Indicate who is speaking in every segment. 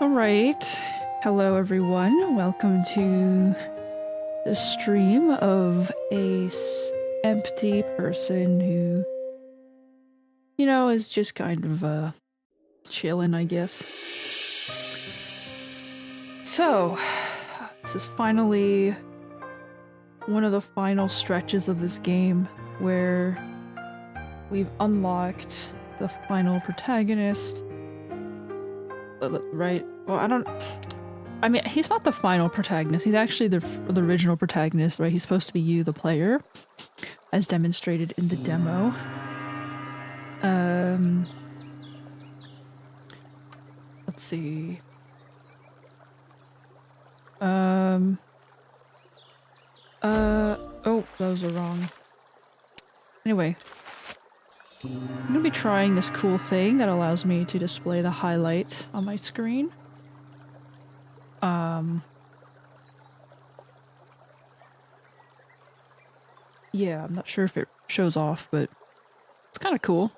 Speaker 1: Alright, hello everyone, welcome to the stream of a empty person who, is just kind of chilling, I guess. So, this is finally one of the final stretches of this game where we've unlocked the final protagonist. Right? Well, I mean, he's not the final protagonist. He's actually the original protagonist, right? He's supposed to be you, the player, as demonstrated in the demo. Let's see. Oh, those are wrong. Anyway. I'm gonna be trying this cool thing that allows me to display the highlight on my screen. Yeah, I'm not sure if it shows off, but it's kind of cool.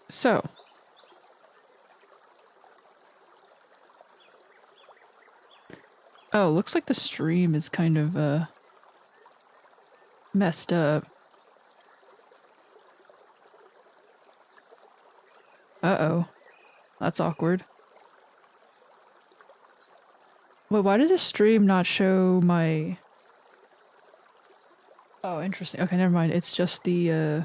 Speaker 1: So. Oh, looks like the stream is kind of, messed up. Uh-oh. That's awkward. Wait, why does the stream not show my... Oh, interesting. Okay, never mind. It's just the,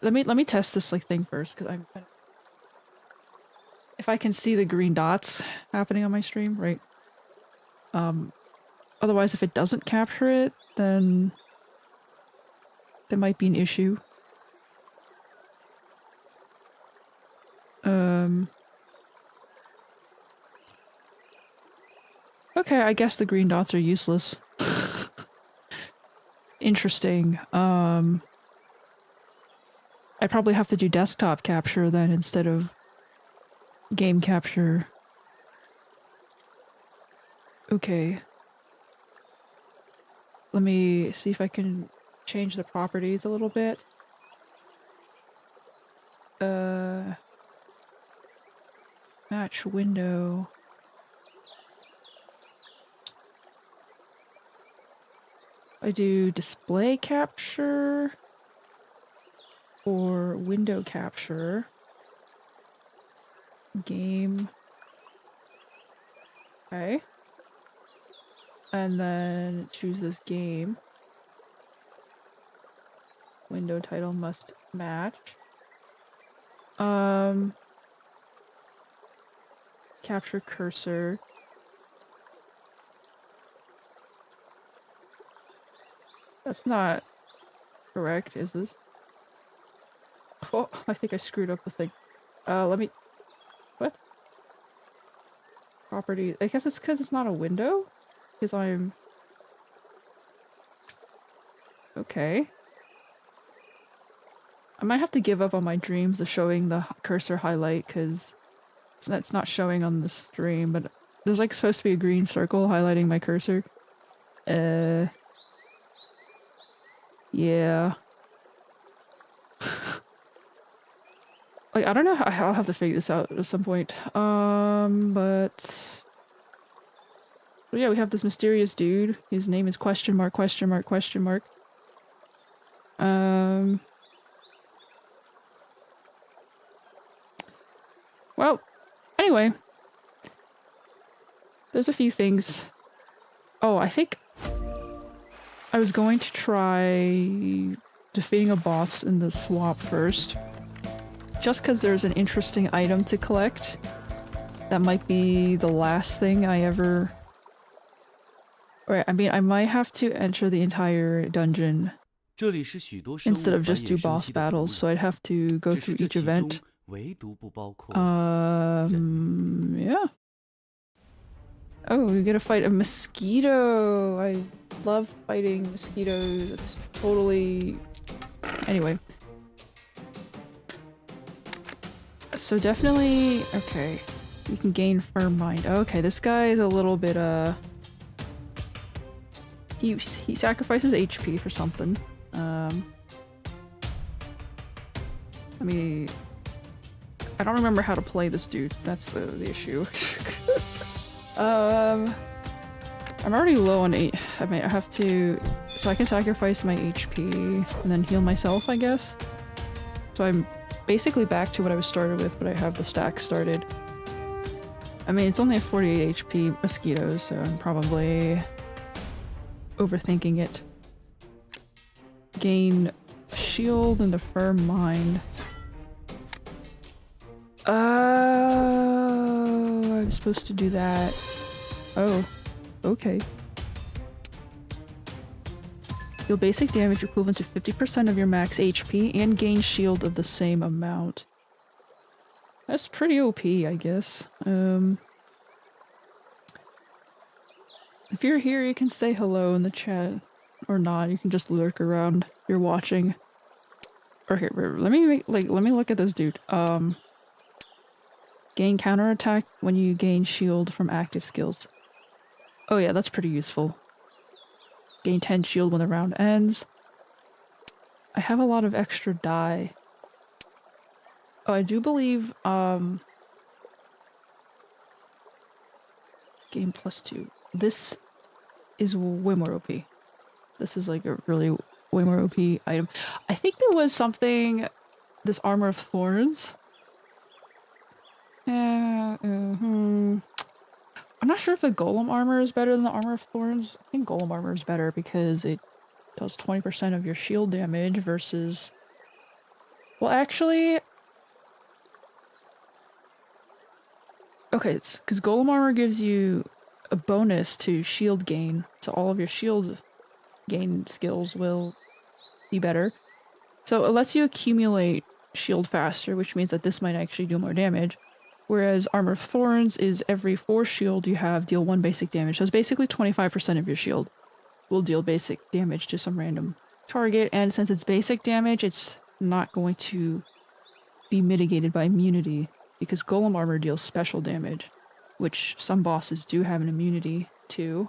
Speaker 1: Let me test this thing first, because I'm kind of... If I can see the green dots happening on my stream, right? Otherwise, if it doesn't capture it, then there might be an issue. Okay, I guess the green dots are useless. Interesting. I probably have to do desktop capture then instead of game capture. Okay. Let me see if I can change the properties a little bit. Match window. I do display capture or window capture. Game. Okay. And then choose this game. Window title must match. Capture cursor. That's not correct, is this? Oh, I think I screwed up the thing. Let me... What? Property. I guess it's because it's not a window? Because I'm... Okay. I might have to give up on my dreams of showing the cursor highlight, because it's not showing on the stream, but there's supposed to be a green circle highlighting my cursor. Yeah. I don't know how I'll have to figure this out at some point. But... Well, yeah, we have this mysterious dude. His name is question mark, question mark, question mark. Well, anyway. There's a few things. Oh, I think I was going to try defeating a boss in the swamp first. Just because there's an interesting item to collect. That might be the last thing I ever... Right, I mean, I might have to enter the entire dungeon instead of just do boss battles, so I'd have to go through each event. Yeah. Oh, you gotta fight a mosquito! I love fighting mosquitoes. It's totally... Anyway. So definitely... Okay. You can gain firm mind. Okay, this guy is a little bit, he sacrifices HP for something. I mean, I don't remember how to play this dude. That's the issue. I'm already low on 8. I mean, I have to... So I can sacrifice my HP and then heal myself, I guess. So I'm basically back to what I was started with, but I have the stack started. I mean, it's only a 48 HP mosquito, so I'm probably overthinking it. Gain shield and a firm mind. Oh, I'm supposed to do that. Oh, okay. Deal basic damage equivalent to 50% of your max HP and gain shield of the same amount. That's pretty OP, I guess. If you're here, you can say hello in the chat. Or not, you can just lurk around. You're watching. Or here, let me look at this dude. Gain counterattack when you gain shield from active skills. Oh yeah, that's pretty useful. Gain 10 shield when the round ends. I have a lot of extra die. Oh, I do believe, gain +2. This is way more OP. This is like a really way more OP item. I think there was something, this Armor of Thorns. I'm not sure if the Golem armor is better than the Armor of Thorns. I think Golem armor is better because it does 20% of your shield damage versus... Well, actually... Okay, it's because Golem armor gives you a bonus to shield gain, so all of your shield gain skills will be better. So it lets you accumulate shield faster, which means that this might actually do more damage. Whereas Armor of Thorns is every 4 shield you have, deal 1 basic damage. So it's basically 25% of your shield will deal basic damage to some random target, and since it's basic damage, it's not going to be mitigated by immunity, because Golem armor deals special damage, which some bosses do have an immunity to.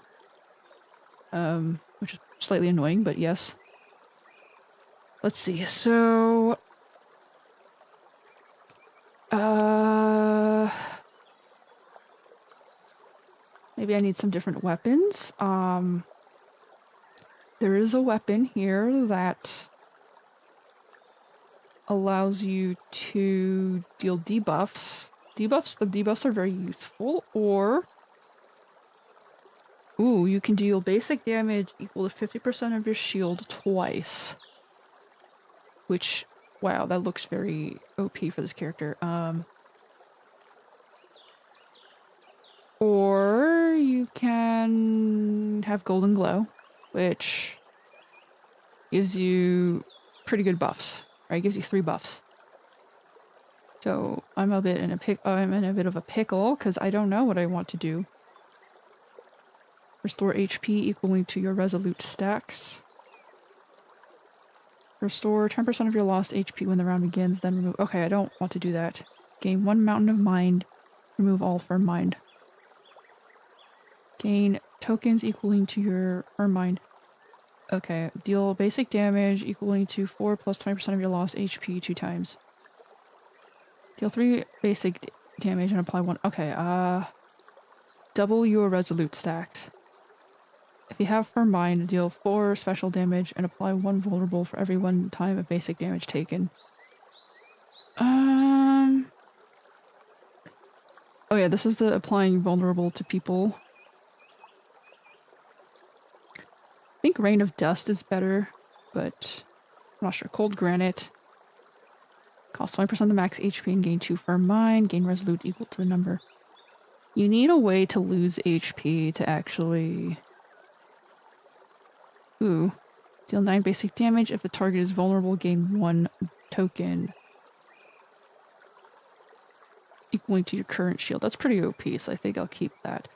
Speaker 1: Which is slightly annoying, but yes. Let's see, so... Maybe I need some different weapons. There is a weapon here that allows you to deal debuffs. The debuffs are very useful, or... Ooh, you can deal basic damage equal to 50% of your shield twice. Which, wow, that looks very OP for this character. Or you can have Golden Glow, which gives you pretty good buffs. Right, it gives you 3 buffs. So I'm a bit in a I'm in a bit of a pickle because I don't know what I want to do. Restore HP equaling to your resolute stacks. Restore 10% of your lost HP when the round begins, then remove... Okay, I don't want to do that. Gain 1 Mountain of Mind. Remove all Firm Mind. Gain tokens equaling to your Firm Mind. Okay, deal basic damage equaling to 4 plus 20% of your lost HP 2 times. Deal 3 basic damage and apply 1... Okay, double your resolute stacks. If you have Firm Mind, deal 4 special damage and apply 1 vulnerable for every 1 time of basic damage taken. Oh yeah, this is the applying vulnerable to people. I think Rain of Dust is better, but I'm not sure. Cold Granite. Cost 20% of the max HP and gain 2 Firm Mind. Gain Resolute equal to the number. You need a way to lose HP to actually... Ooh. Deal 9 basic damage. If the target is vulnerable, gain 1 token equaling to your current shield. That's pretty OP, so I think I'll keep that.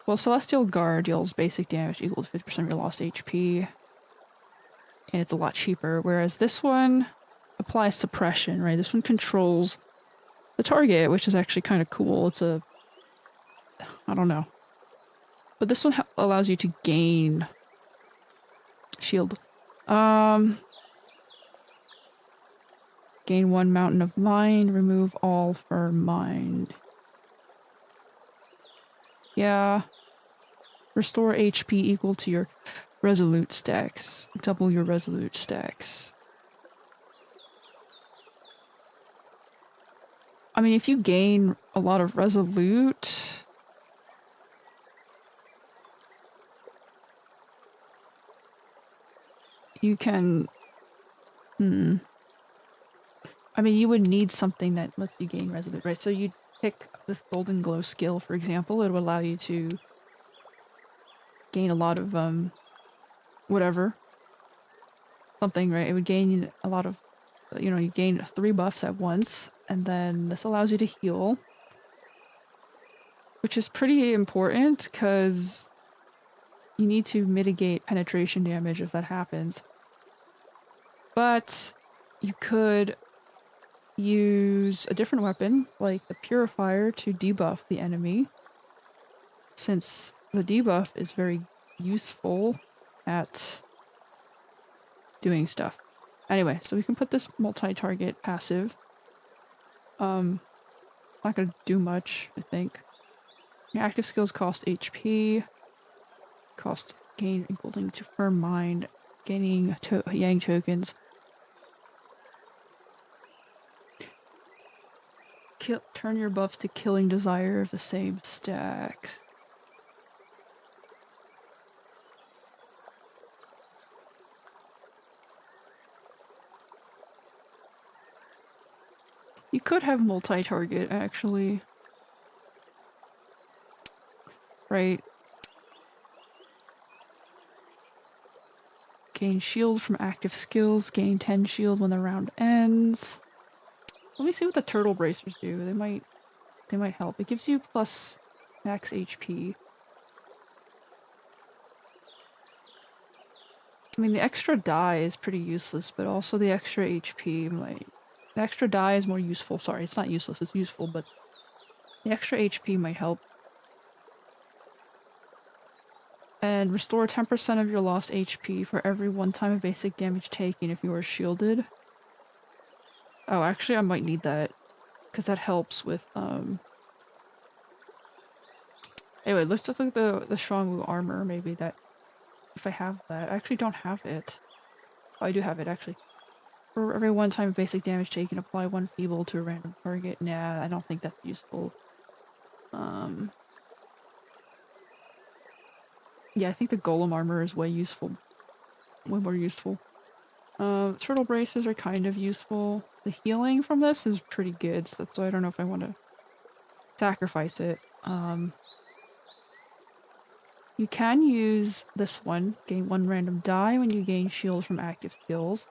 Speaker 1: Well, Celestial Guard deals basic damage equal to 50% of your lost HP. And it's a lot cheaper, whereas this one applies suppression, right? This one controls the target, which is actually kind of cool. It's a... I don't know. But this one allows you to gain shield. Gain 1 mountain of mind, remove all for mind. Yeah. Restore HP equal to your resolute stacks. Double your resolute stacks. I mean, if you gain a lot of resolute... you can... I mean, you would need something that lets you gain resolute, right? So you'd pick this golden glow skill, for example. It would allow you to gain a lot of, whatever. Something, right? It would gain a lot of, you know, you gain 3 buffs at once. And then this allows you to heal. Which is pretty important, because you need to mitigate penetration damage if that happens. But you could use a different weapon, like the Purifier, to debuff the enemy, since the debuff is very useful at doing stuff. Anyway, so we can put this multi-target passive. Not gonna do much, I think. Your active skills cost HP, cost gain equaling to firm mind, gaining Yang tokens. Turn your buffs to killing desire of the same stacks. You could have multi-target, actually. Right. Gain shield from active skills, gain 10 shield when the round ends. Let me see what the turtle bracers do. They might help. It gives you plus max HP. I mean, the extra die is pretty useless, but also the extra HP might... The extra die is more useful. Sorry, it's not useless, it's useful, but the extra HP might help. And restore 10% of your lost HP for every 1 time of basic damage taken if you are shielded. Oh, actually, I might need that, because that helps with, Anyway, let's look at the Strong Wu armor, maybe that... If I have that. I actually don't have it. Oh, I do have it, actually. For every 1 time of basic damage taken, apply 1 feeble to a random target. Nah, I don't think that's useful. Yeah, I think the golem armor is way useful. Way more useful. Turtle braces are kind of useful. The healing from this is pretty good, so that's why I don't know if I want to sacrifice it. You can use this one. Gain 1 random die when you gain shield from active skills.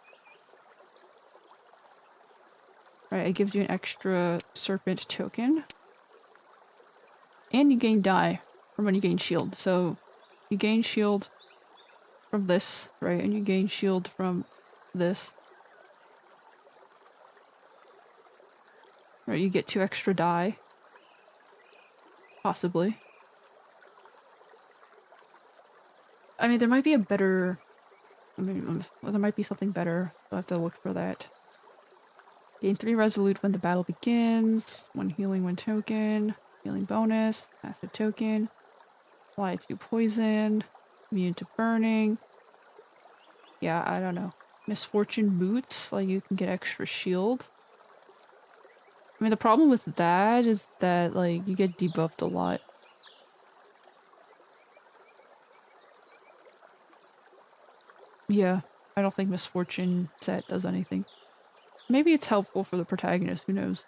Speaker 1: Right, it gives you an extra serpent token. And you gain die from when you gain shield. So you gain shield from this, right? And you gain shield from this. Right, you get 2 extra die. Possibly. I mean, there might be a better... I mean, well, there might be something better. I'll have to look for that. Gain 3 resolute when the battle begins. 1 healing, 1 token. Healing bonus. Passive token. Apply to poison. Immune to burning. Yeah, I don't know. Misfortune boots. Like, you can get extra shield. I mean, the problem with that is that, like, you get debuffed a lot. Yeah, I don't think Misfortune set does anything. Maybe it's helpful for the protagonist, who knows.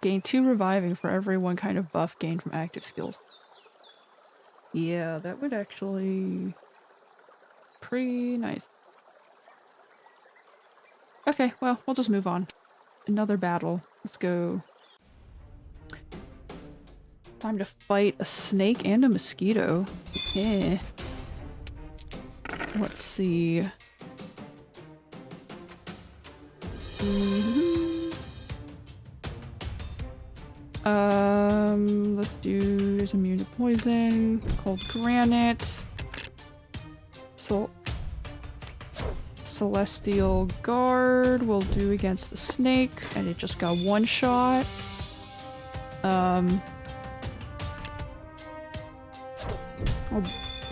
Speaker 1: Gain 2 reviving for every 1 kind of buff gained from active skills. Yeah, that would actually... pretty nice. Okay, well, we'll just move on. Another battle. Let's go. Time to fight a snake and a mosquito. Yeah. Let's see. Let's do, there's immune to poison, cold granite, celestial guard will do against the snake, and it just got one shot. I'll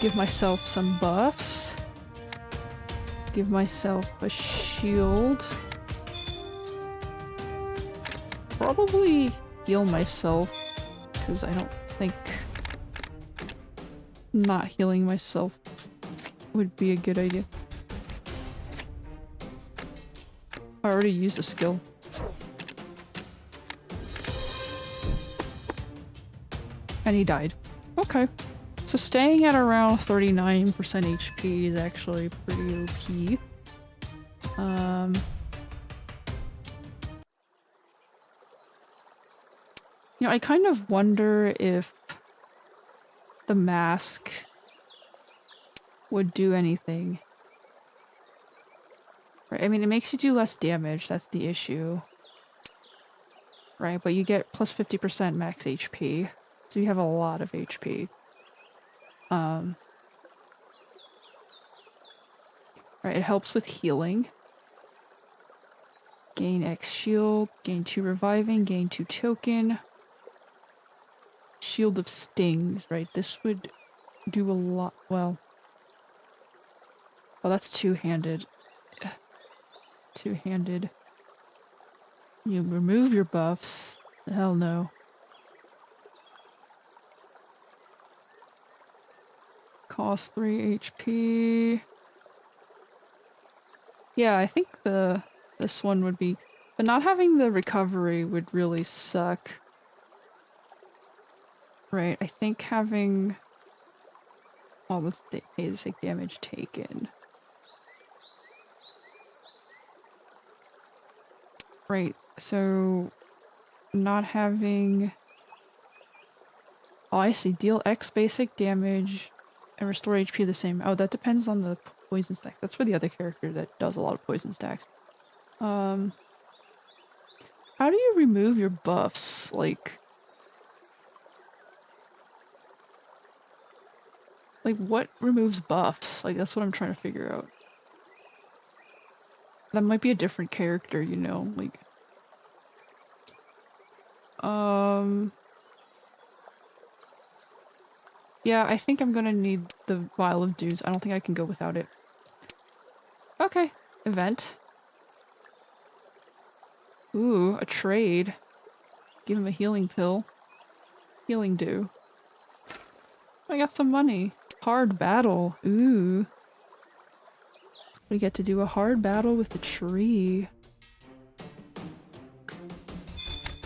Speaker 1: give myself some buffs. Give myself a shield. Probably heal myself, because I don't think not healing myself would be a good idea. I already used a skill. And he died. Okay. So staying at around 39% HP is actually pretty OP. You know, I kind of wonder if the mask would do anything. Right, I mean, it makes you do less damage, that's the issue. Right, but you get plus 50% max HP, so you have a lot of HP. Right, it helps with healing. Gain X shield, gain 2 reviving, gain 2 token. Shield of stings, right? This would do a lot. Well, oh, that's two-handed. Two-handed. You remove your buffs. Hell no. Cost 3 HP. Yeah, I think this one would be, but not having the recovery would really suck. Right, I think having all the basic damage taken. Right, so not having... Oh, I see. Deal X basic damage and restore HP the same. Oh, that depends on the poison stack. That's for the other character that does a lot of poison stacks. How do you remove your buffs? Like what removes buffs? Like, that's what I'm trying to figure out. That might be a different character, you know, like... Yeah, I think I'm gonna need the Vial of Dews. I don't think I can go without it. Okay. Event. Ooh, a trade. Give him a healing pill. Healing dew. I got some money. Hard battle. Ooh. We get to do a hard battle with the tree.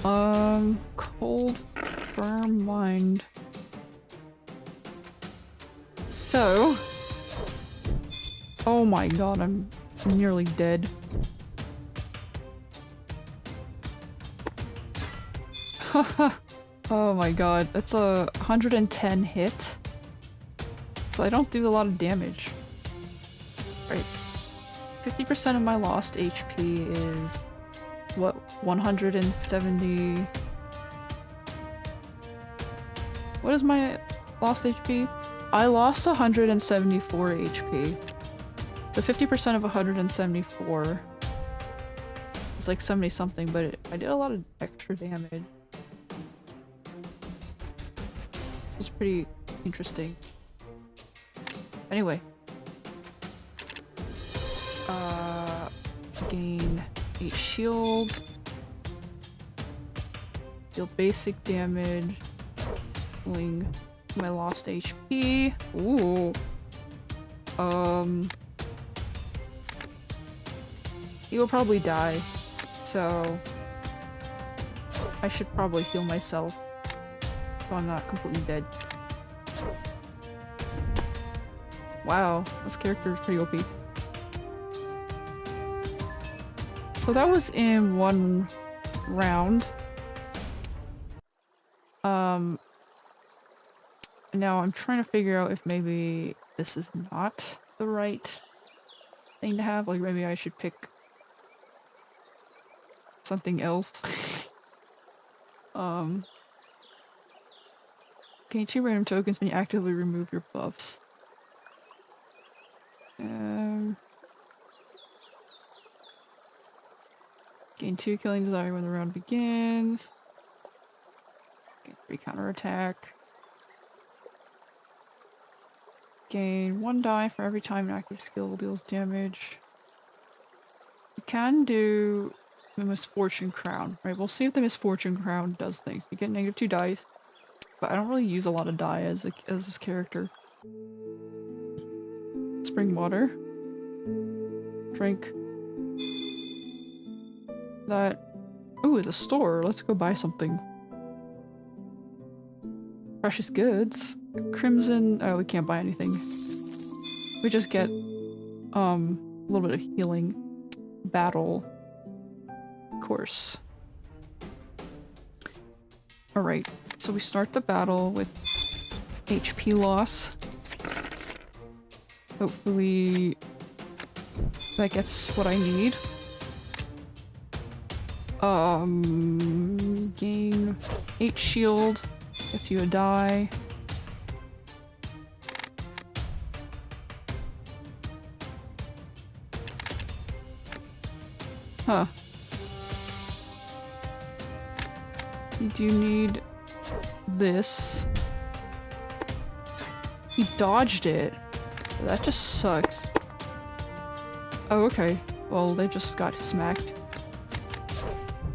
Speaker 1: Cold firm mind. So... Oh my god, I'm nearly dead. Oh my god, that's a 110 hit. So I don't do a lot of damage. Right. 50% of my lost HP is... what? 170... What is my lost HP? I lost 174 HP. So 50% of 174 is like 70 something, but I did a lot of extra damage. It was pretty interesting. Anyway. Gain 8 shield. Deal basic damage. Healing my lost HP. Ooh. He will probably die, so I should probably heal myself so I'm not completely dead. Wow, this character is pretty OP. So that was in one round. Now I'm trying to figure out if maybe this is not the right thing to have. Like, maybe I should pick something else. Um, gain 2 random tokens when you actively remove your buffs. Gain 2 killing desire when the round begins. Gain 3 counterattack. Gain 1 die for every time an active skill deals damage. You can do the Misfortune Crown, right? We'll see if the Misfortune Crown does things. You get -2 dice, but I don't really use a lot of die as this character. Spring water. Drink. That. Ooh, the store. Let's go buy something. Precious goods. Crimson. Oh, we can't buy anything. We just get a little bit of healing. Battle. Course. Alright, so we start the battle with HP loss. Hopefully that gets what I need. Gain 8 shield, gets you a die. Huh. You do need this. He dodged it. That just sucks. Oh, okay. Well, they just got smacked.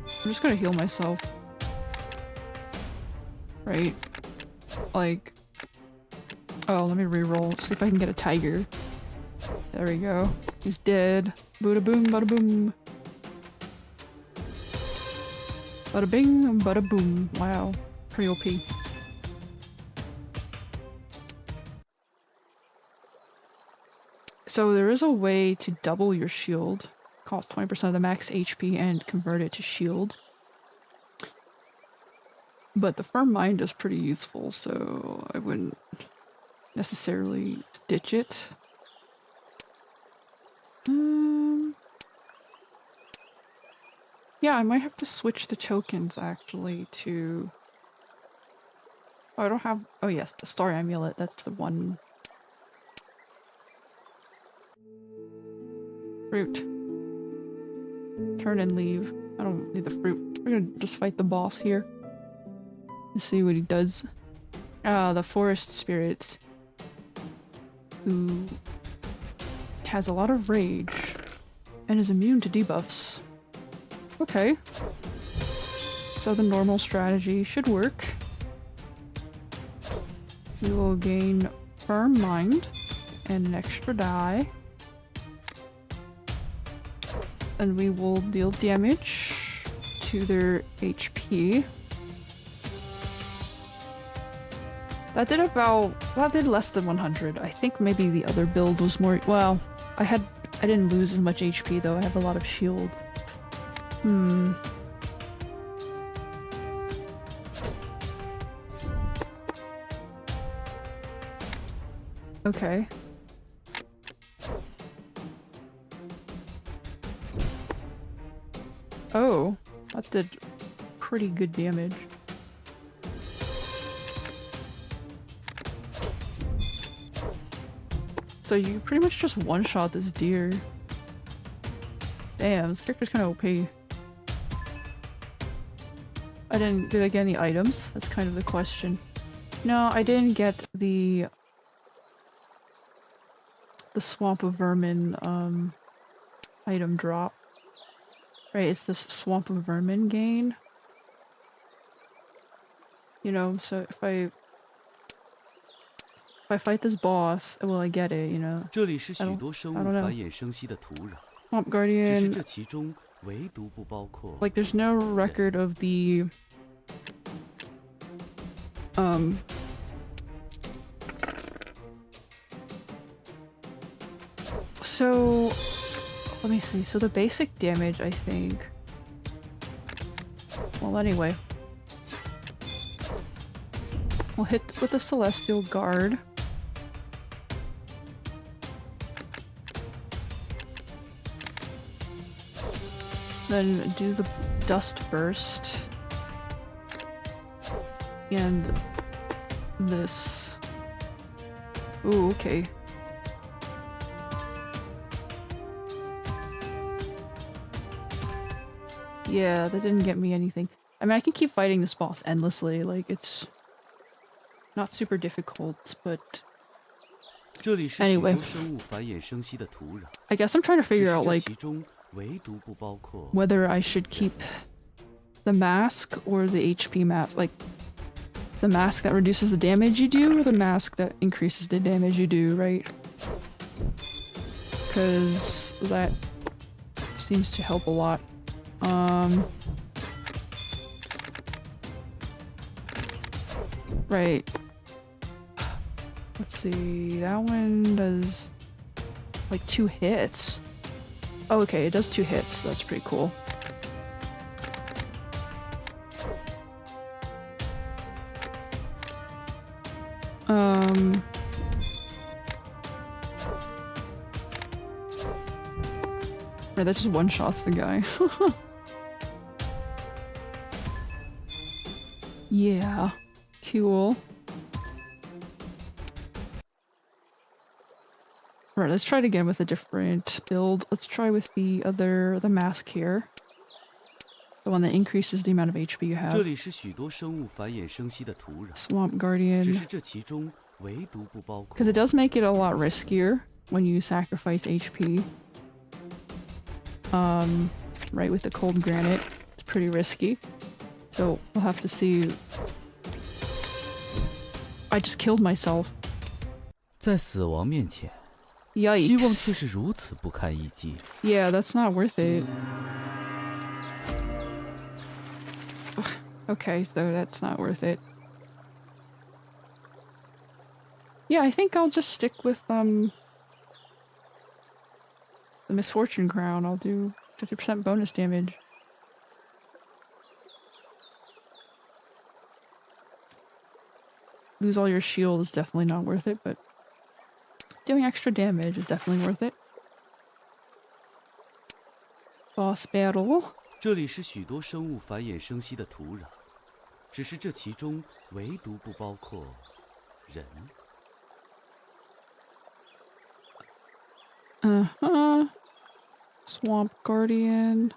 Speaker 1: I'm just gonna heal myself. Right? Like... Oh, let me reroll. See if I can get a tiger. There we go. He's dead. Bada boom, bada boom. Bada bing, bada boom. Wow. Pretty OP. So there is a way to double your shield. Cost 20% of the max HP and convert it to shield. But the firm mind is pretty useful, so I wouldn't necessarily ditch it. Yeah, I might have to switch the tokens actually to... Oh, I don't have... Oh yes, the Star Amulet, that's the one. Fruit. Turn and leave. I don't need the fruit. We're gonna just fight the boss here. And see what he does. Ah, the Forest Spirit. Who has a lot of rage. And is immune to debuffs. Okay. So the normal strategy should work. We will gain Firm Mind and an extra die. And we will deal damage to their HP. That did less than 100. I think maybe the other build was more, well, I didn't lose as much HP though. I have a lot of shield. Okay. Oh, that did pretty good damage. So you pretty much just one-shot this deer. Damn, this character's kind of OP. Did I get any items? That's kind of the question. No, I didn't get the Swamp of Vermin item drop. Right, it's this Swamp of Vermin gain. You know, so if I fight this boss, will I get it, you know? I don't know. Swamp Guardian. Like, there's no record of the so let me see. So the basic damage, I think. Well, anyway. We'll hit with the Celestial Guard. Then do the Dust Burst. And this. Ooh, okay. Yeah, that didn't get me anything. I mean, I can keep fighting this boss endlessly, like, it's not super difficult, but anyway. I guess I'm trying to figure out, like, whether I should keep the mask or the HP mask. Like, the mask that reduces the damage you do or the mask that increases the damage you do, right? Because that seems to help a lot. Right. Let's see, that one does like 2 hits. Oh, okay, it does 2 hits, so that's pretty cool. Right, that just one-shots the guy. Yeah, cool. Right, let's try it again with a different build. Let's try with the mask here. The one that increases the amount of HP you have. Swamp Guardian. Because it does make it a lot riskier when you sacrifice HP. Right, with the cold granite. It's pretty risky. So we'll have to see. I just killed myself. Yikes. Yeah, that's not worth it. Okay, so that's not worth it. Yeah, I think I'll just stick with the Misfortune Crown. I'll do 50% bonus damage. Lose all your shield is definitely not worth it, but doing extra damage is definitely worth it. Boss battle.
Speaker 2: 这里是许多生物繁衍生息的土壤，只是这其中唯独不包括人。
Speaker 1: Swamp Guardian.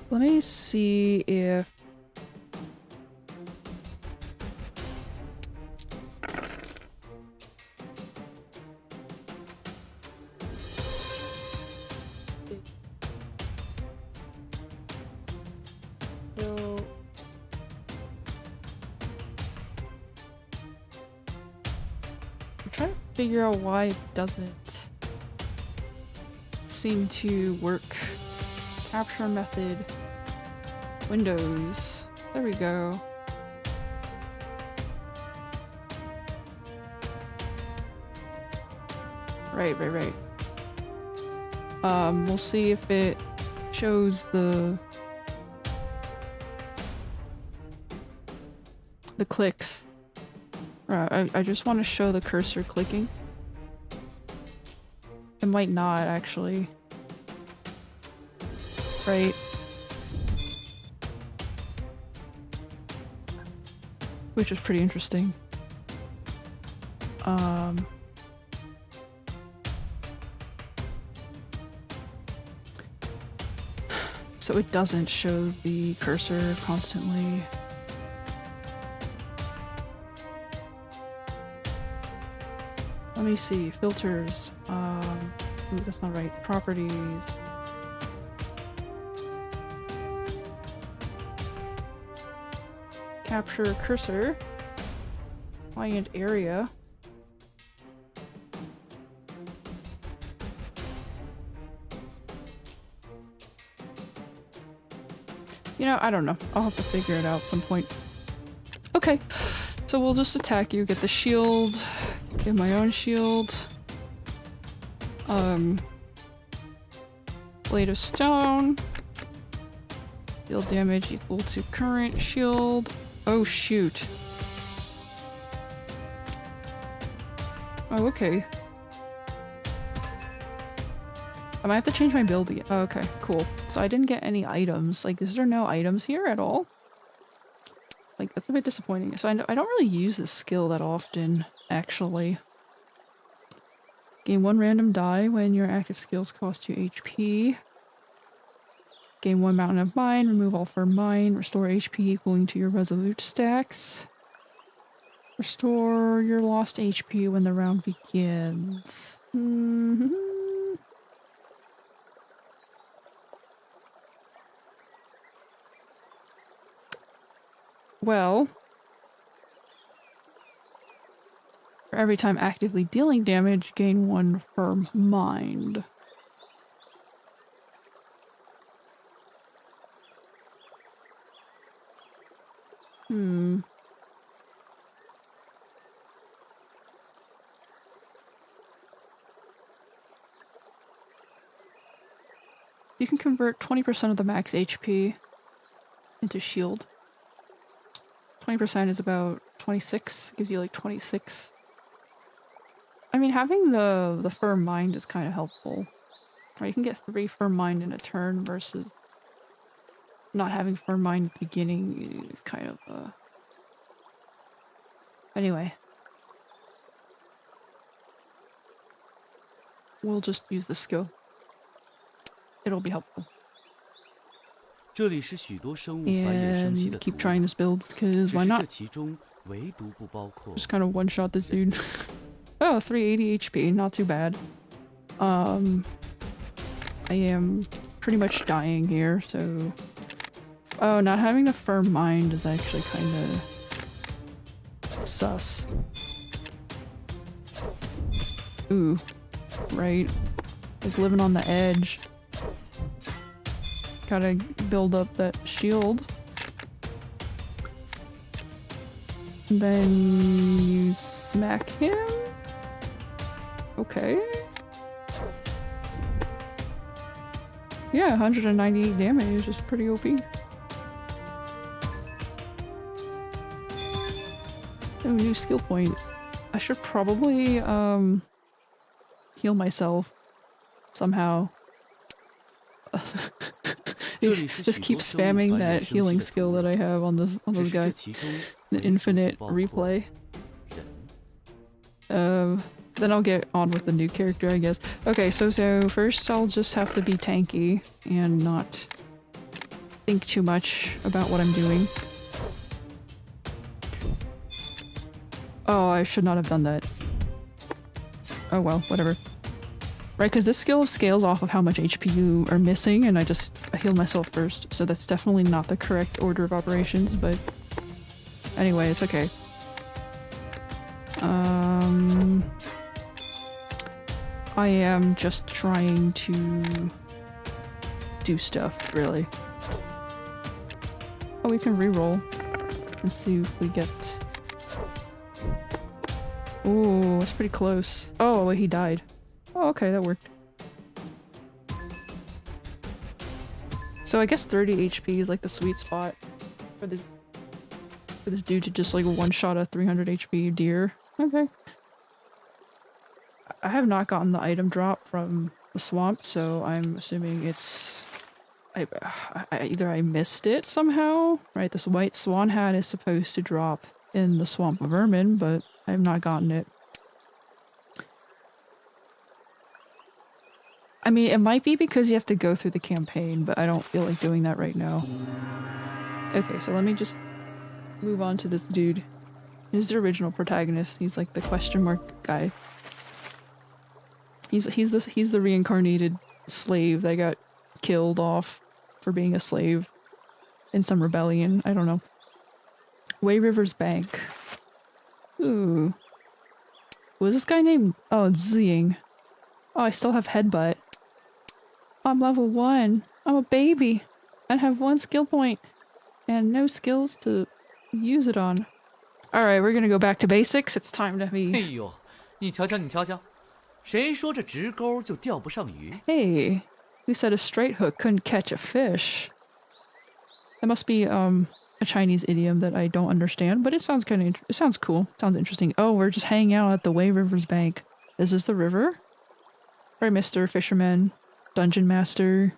Speaker 1: Let me see if figure out why it doesn't seem to work. Capture method. Windows. There we go. Right. We'll see if it shows the clicks. I just want to show the cursor clicking. It might not, actually. Right. Which is pretty interesting. So it doesn't show the cursor constantly. Let me see. Filters. Ooh, that's not right. Properties. Capture cursor. Client area. You know, I don't know. I'll have to figure it out at some point. Okay. So we'll just attack you, get the shield. Get my own shield. Blade of stone. Deal damage equal to current shield. Oh shoot. Oh, okay. I might have to change my build again. Oh, okay, cool. So I didn't get any items. Like, is there no items here at all? Like, that's a bit disappointing. So I don't really use this skill that often, actually. Gain 1 random die when your active skills cost you HP. Gain 1 mountain of mine, remove all firm mine, restore HP equaling to your resolute stacks. Restore your lost HP when the round begins. Well, for every time actively dealing damage, gain 1 firm mind. You can convert 20% of the max HP into shield. 20% is about 26, gives you like 26. I mean, having the firm mind is kind of helpful. Right, you can get 3 firm mind in a turn versus not having firm mind at the beginning is kind of Anyway. We'll just use the skill. It'll be helpful. And keep trying this build, because why not? Just kind of one-shot this dude. Oh, 380 HP, not too bad. I am pretty much dying here, so... Oh, not having the firm mind is actually kind of... sus. Ooh. Right. Like living on the edge. Gotta build up that shield. And then you smack him? Okay. Yeah, 198 damage is pretty OP. Oh, new skill point. I should probably, heal myself. Somehow. Just keep spamming that healing skill that I have on this guy. The infinite replay. Then I'll get on with the new character, I guess. Okay, so first I'll just have to be tanky and not think too much about what I'm doing. Oh, I should not have done that. Oh well, whatever. Right, because this skill scales off of how much HP you are missing, and I healed myself first, so that's definitely not the correct order of operations, but anyway, it's okay. I am just trying to do stuff, really. Oh, we can reroll and see if we get... Ooh, that's pretty close. Oh, wait, he died. Oh, okay, that worked. So I guess 30 HP is like the sweet spot for this dude to just like one-shot a 300 HP deer. Okay. I have not gotten the item drop from the swamp, so I'm assuming it's... either I missed it somehow, right? This white swan hat is supposed to drop in the swamp of vermin, but I have not gotten it. I mean, it might be because you have to go through the campaign, but I don't feel like doing that right now. Okay, so let me just move on to this dude. He's the original protagonist. He's like the question mark guy. He's the reincarnated slave that got killed off for being a slave in some rebellion. I don't know. Way River's Bank. Ooh. What was this guy named? Oh, Ziying. Oh, I still have Headbutt. I'm level 1. I'm a baby. I have 1 skill point and no skills to use it on. Alright, we're gonna go back to basics. It's time to be...
Speaker 2: 哎呦，你瞧瞧，你瞧瞧，谁说这直钩就钓不上鱼？
Speaker 1: Hey, who said a straight hook couldn't catch a fish? That must be a Chinese idiom that I don't understand, but it sounds kind of it sounds cool. It sounds interesting. Oh, we're just hanging out at the Way River's bank. Is this the river? Right, Mr. Fisherman, Dungeon Master,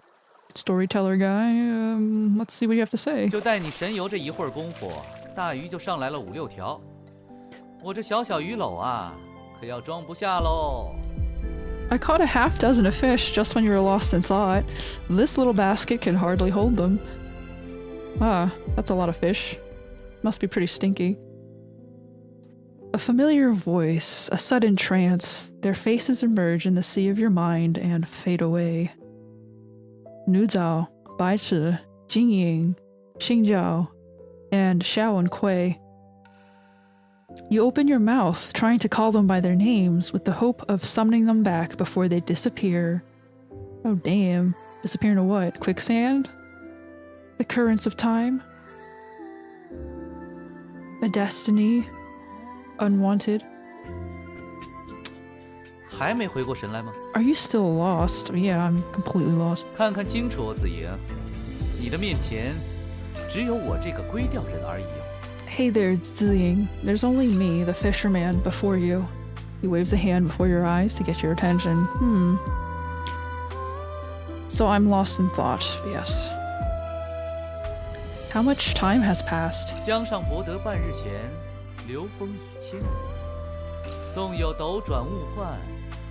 Speaker 1: storyteller guy. Let's see what you have to say.
Speaker 2: 就带你神游这一会儿功夫，大鱼就上来了5、6条。我这小小鱼篓啊，可要装不下喽。
Speaker 1: I caught a half dozen of fish just when you were lost in thought. This little basket can hardly hold them. Ah, that's a lot of fish. Must be pretty stinky. A familiar voice, a sudden trance. Their faces emerge in the sea of your mind and fade away. Nu Zhao, Bai Zhi, Jingying, Xingjiao, and Xiao and Kui. You open your mouth, trying to call them by their names, with the hope of summoning them back before they disappear. Oh damn. Disappear into what? Quicksand? The currents of time? A destiny? Unwanted?
Speaker 2: 还没回过神来吗？
Speaker 1: Are you still lost? Yeah, I'm completely lost.
Speaker 2: 看看清楚，子莹，你的面前只有我这个龟钓人而已。
Speaker 1: Hey there, Ziying. There's only me, the fisherman, before you. He waves a hand before your eyes to get your attention. So I'm lost in thought, yes. How much time has passed?
Speaker 2: 江上博得半日闲，流风已千里。纵有斗转物换，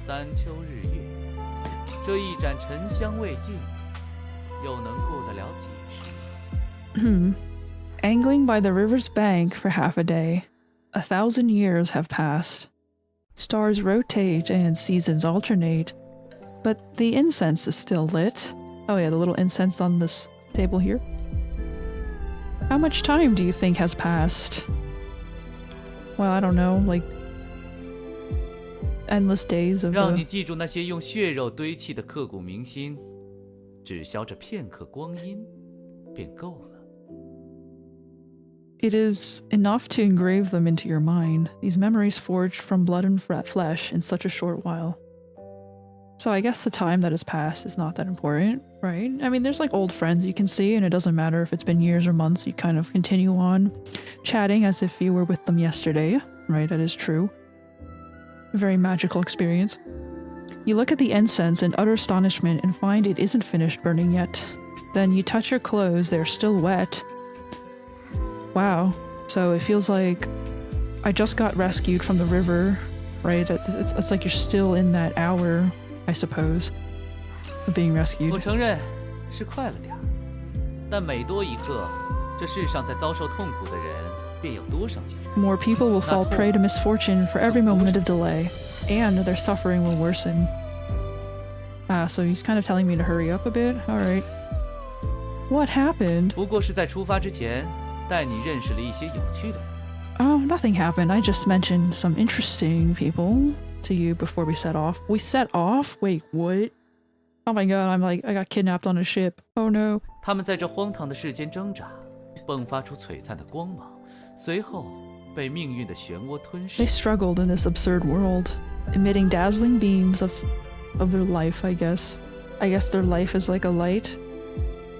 Speaker 2: 三秋日月。这一盏沉香未尽，又能过得了几时？
Speaker 1: Angling by the river's bank for half a day. 1,000 years have passed. Stars rotate and seasons alternate. But the incense is still lit. Oh yeah, the little incense on this table here. How much time do you think has passed? Well, I don't know, like endless days of
Speaker 2: 让你记住那些用血肉堆砌的刻骨铭心，只消这片刻光阴，便够了。
Speaker 1: It is enough to engrave them into your mind, these memories forged from blood and flesh in such a short while. So I guess the time that has passed is not that important, right? I mean, there's like old friends you can see, and it doesn't matter if it's been years or months, you kind of continue on chatting as if you were with them yesterday, right? That is true. A very magical experience. You look at the incense in utter astonishment and find it isn't finished burning yet. Then you touch your clothes, they're still wet. Wow. So it feels like I just got rescued from the river, right? It's like you're still in that hour, I suppose, of being rescued.
Speaker 2: 我承认是快了点儿，但每多一刻，这世上在遭受痛苦的人便有多少几人。
Speaker 1: More people will fall prey to misfortune for every moment of delay, and their suffering will worsen. So he's kind of telling me to hurry up a bit. All right. What happened?
Speaker 2: 不过是在出发之前。 带你认识了一些有趣的人。
Speaker 1: Oh, nothing happened. I just mentioned some interesting people to you before we set off. We set off? Wait, what? Oh my god, I'm like, I got kidnapped on a ship. Oh no.
Speaker 2: 他们在这荒唐的世间挣扎，迸发出璀璨的光芒，随后被命运的漩涡吞噬。
Speaker 1: They struggled in this absurd world, emitting dazzling beams of their life, I guess. I guess their life is like a light.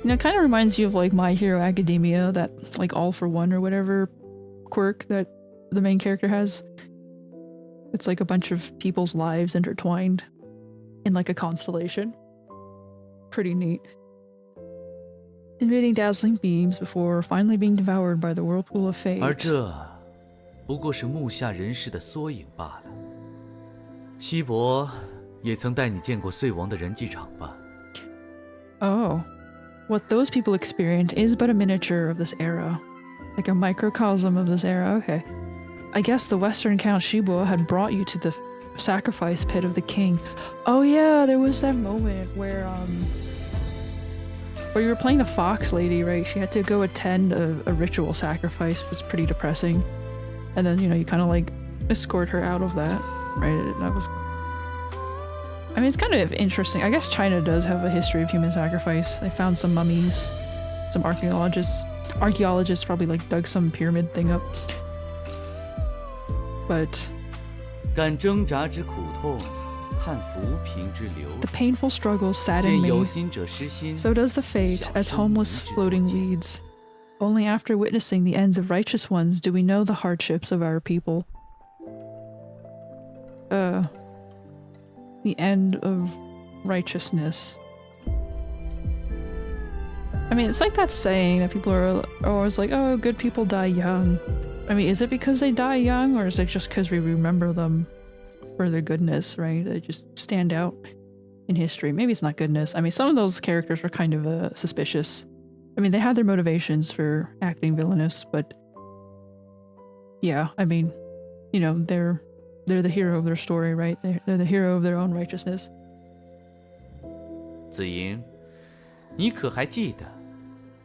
Speaker 1: You know, it kind of reminds you of like My Hero Academia, that like all for one or whatever quirk that the main character has. It's like a bunch of people's lives intertwined in like a constellation. Pretty neat. Emitting dazzling beams before finally being devoured by the whirlpool of fate.
Speaker 2: 而这不过是目下人世的缩影罢了。西伯也曾带你见过碎亡的人祭场吧？
Speaker 1: Oh. What those people experienced is but a miniature of this era. Like a microcosm of this era, okay. I guess the Western Count Shibuya had brought you to the sacrifice pit of the king. Oh yeah, there was that moment where you were playing the fox lady, right? She had to go attend a ritual sacrifice, which was pretty depressing. And then, you know, you kind of like escort her out of that, right? And that was... I mean, it's kind of interesting. I guess China does have a history of human sacrifice. They found some mummies, some archaeologists probably like dug some pyramid thing up. But...
Speaker 2: 感挣扎之苦痛，看浮萍之流。
Speaker 1: The painful struggles sadden
Speaker 2: 见有
Speaker 1: me.
Speaker 2: 心者失心。
Speaker 1: So does the fate, as homeless floating weeds. Only after witnessing the ends of righteous ones do we know the hardships of our people. The end of righteousness. I mean, it's like that saying that people are always like, oh, good people die young. I mean, is it because they die young, or is it just because we remember them for their goodness, right? They just stand out in history. Maybe it's not goodness. I mean, some of those characters were kind of suspicious. I mean, they had their motivations for acting villainous, but yeah, I mean, you know, they're the hero of their story, right? They're the hero of their own righteousness.
Speaker 2: 子莹，你可还记得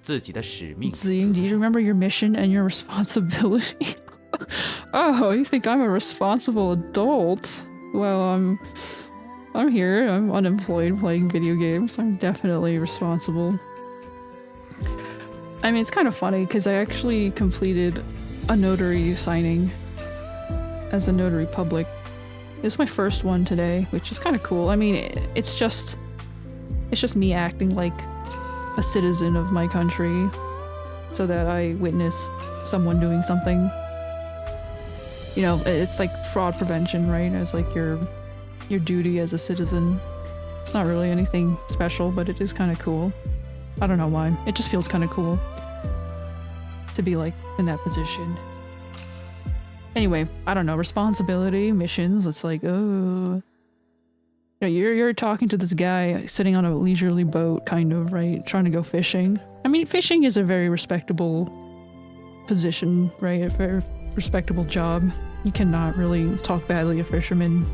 Speaker 2: 自己的使命？
Speaker 1: Zing, do you remember your mission and your responsibility? Oh, you think I'm a responsible adult? Well, I'm here. I'm unemployed playing video games. I'm definitely responsible. I mean, it's kind of funny because I actually completed a notary signing as a notary public. It's my first one today, which is kind of cool. I mean, it's just me acting like a citizen of my country so that I witness someone doing something. You know, it's like fraud prevention, right? It's like your duty as a citizen. It's not really anything special, but it is kind of cool. I don't know why. It just feels kind of cool to be like in that position. Anyway, I don't know, responsibility, missions, it's like, oh. You know, you're talking to this guy sitting on a leisurely boat, kind of, right? Trying to go fishing. I mean, fishing is a very respectable position, right? A very respectable job. You cannot really talk badly of fishermen,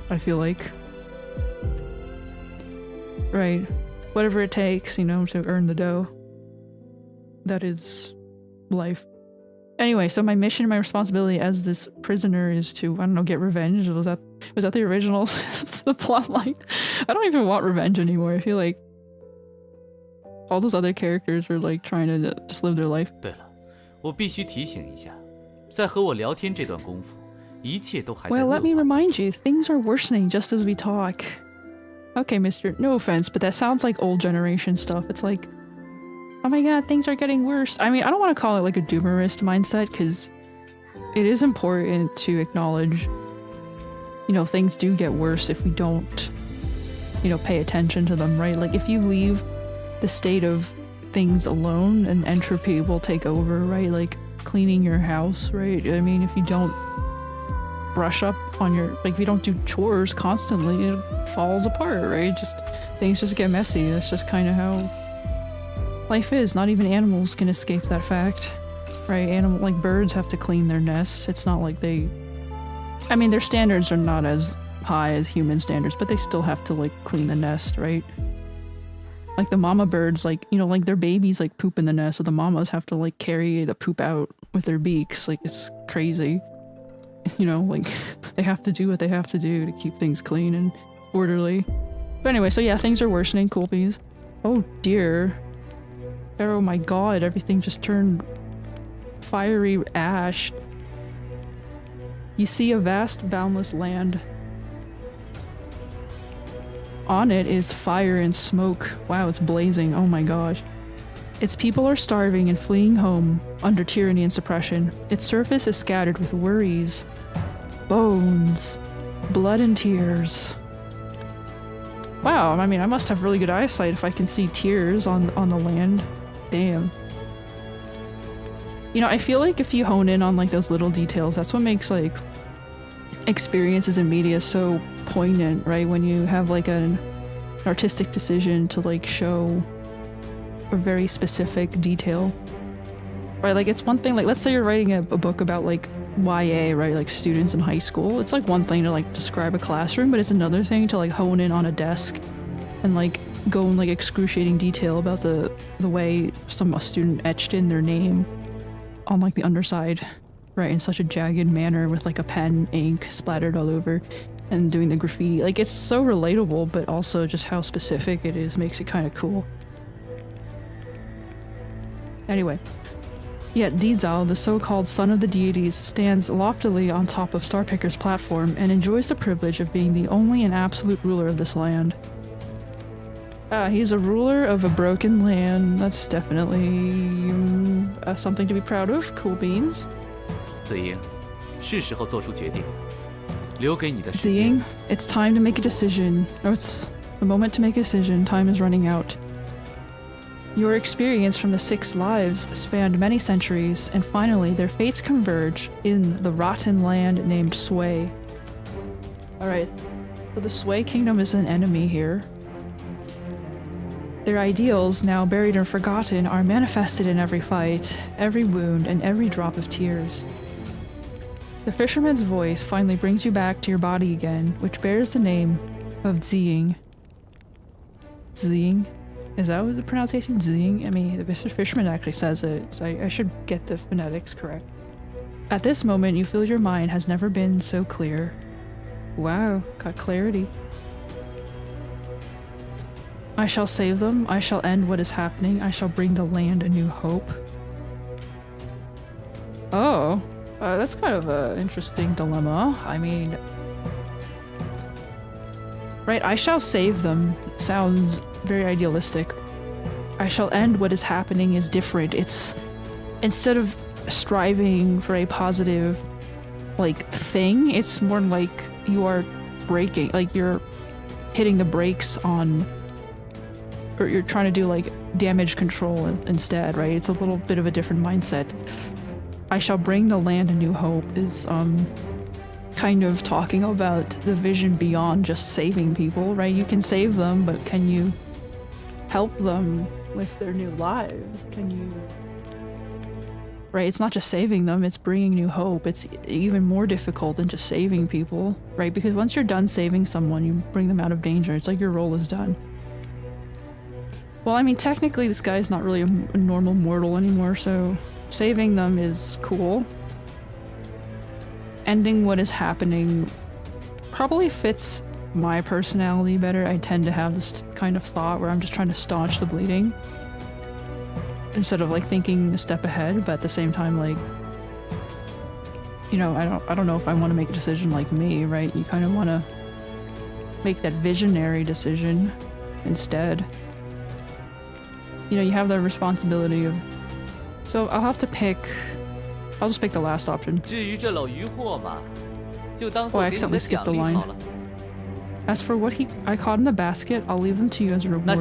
Speaker 1: I feel like. Right. Whatever it takes, you know, to earn the dough. That is life. Anyway, so my mission and my responsibility as this prisoner is to, I don't know, get revenge. Was that the original the plot line? I don't even want revenge anymore. I feel like all those other characters are like trying to just live their life.
Speaker 2: 对了，我必须提醒一下，在和我聊天这段功夫，一切都还在
Speaker 1: Well,
Speaker 2: 恶
Speaker 1: let me
Speaker 2: 化。
Speaker 1: remind you, things are worsening just as we talk. Okay, mister, no offense, but that sounds like old generation stuff. It's like, oh my god, things are getting worse. I mean, I don't want to call it like a doomerist mindset, because it is important to acknowledge, you know, things do get worse if we don't, you know, pay attention to them, right? Like, if you leave the state of things alone and entropy will take over, right? Like, cleaning your house, right? I mean, if you don't brush up on your, like, if you don't do chores constantly, it falls apart, right? Things just get messy. That's just kind of how life is. Not even animals can escape that fact, right? Like birds have to clean their nests. It's not like I mean, their standards are not as high as human standards, but they still have to like clean the nest, right? Like the mama birds, like, you know, like their babies like poop in the nest, so the mamas have to like carry the poop out with their beaks. Like, it's crazy. You know, like they have to do what they have to do to keep things clean and orderly. But anyway, so yeah, things are worsening, cool bees. Oh dear. Oh my god, everything just turned fiery ash. You see a vast, boundless land. On it is fire and smoke. Wow, it's blazing. Oh my gosh. Its people are starving and fleeing home under tyranny and suppression. Its surface is scattered with worries, bones, blood and tears. Wow, I mean, I must have really good eyesight if I can see tears on the land. Damn. You know, I feel like if you hone in on like those little details, that's what makes like experiences in media so poignant, right? When you have like an artistic decision to like show a very specific detail, right? Like, it's one thing, like, let's say you're writing a book about like YA, right? Like students in high school. It's like one thing to like describe a classroom, but it's another thing to like hone in on a desk and like go in like excruciating detail about the way a student etched in their name on like the underside, right? In such a jagged manner with like a pen ink splattered all over and doing the graffiti. Like, it's so relatable, but also just how specific it is makes it kind of cool. Anyway, yet Dizal, the so-called son of the deities, stands loftily on top of Starpicker's platform and enjoys the privilege of being the only and absolute ruler of this land. He's a ruler of a broken land. That's definitely something to be proud of. Cool beans.
Speaker 2: 子莹，是时候做出决定，留给你的时间。
Speaker 1: Ziying, it's time to make a decision. Or it's the moment to make a decision. Time is running out. Your experience from the 6 lives spanned many centuries, and finally their fates converge in the rotten land named Sway. Alright, so the Sway Kingdom is an enemy here. Their ideals, now buried and forgotten, are manifested in every fight, every wound, and every drop of tears. The fisherman's voice finally brings you back to your body again, which bears the name of Ziying. Ziying? Is that what the pronunciation? Ziying? I mean, the fisherman actually says it, so I should get the phonetics correct. At this moment, you feel your mind has never been so clear. Wow, got clarity. I shall save them, I shall end what is happening, I shall bring the land a new hope. Oh, that's kind of an interesting dilemma. I mean... Right, I shall save them sounds very idealistic. I shall end what is happening is different. It's... Instead of striving for a positive, like, thing, it's more like you are breaking, like you're hitting the brakes on... Or you're trying to do, like, damage control instead, right? It's a little bit of a different mindset. I shall bring the land a new hope is, kind of talking about the vision beyond just saving people, right? You can save them, but can you help them with their new lives? Can you... Right, it's not just saving them, it's bringing new hope. It's even more difficult than just saving people, right? Because once you're done saving someone, you bring them out of danger. It's like your role is done. Well, I mean, technically this guy's not really a normal mortal anymore, so saving them is cool. Ending what is happening probably fits my personality better. I tend to have this kind of thought where I'm just trying to staunch the bleeding instead of like thinking a step ahead, but at the same time, like, you know, I don't know if I want to make a decision like me, right? You kind of want to make that visionary decision instead. You know, you have the responsibility of... So I'll have to pick... I'll just pick the last option. Oh, I accidentally skipped the line. As for what I caught in the basket, I'll leave them to you as a reward.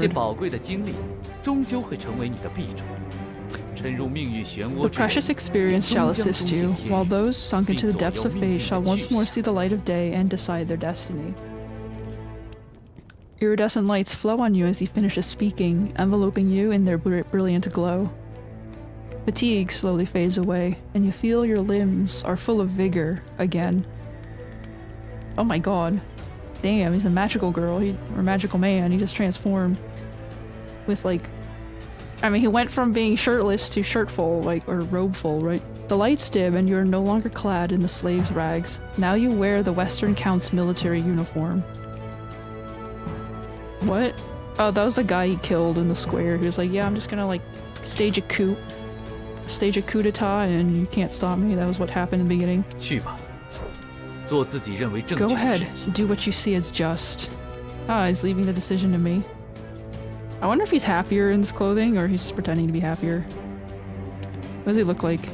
Speaker 1: The precious experience shall assist you, while those sunk into the depths of fate shall once more see the light of day and decide their destiny. Iridescent lights flow on you as he finishes speaking, enveloping you in their brilliant glow. Fatigue slowly fades away, and you feel your limbs are full of vigor again. Oh my god. Damn, he's a magical girl, or magical man. He just transformed with, like... I mean, he went from being shirtless to shirtful, like, or robeful, right? The lights dim, and you're no longer clad in the slave's rags. Now you wear the Western Count's military uniform. What? Oh, that was the guy he killed in the square. He was like, yeah, I'm just gonna, like, stage a coup d'etat, and you can't stop me. That was what happened in the beginning. Go ahead, do what you see as just. Ah, he's leaving the decision to me. I wonder if he's happier in this clothing, or he's just pretending to be happier. What does he look like?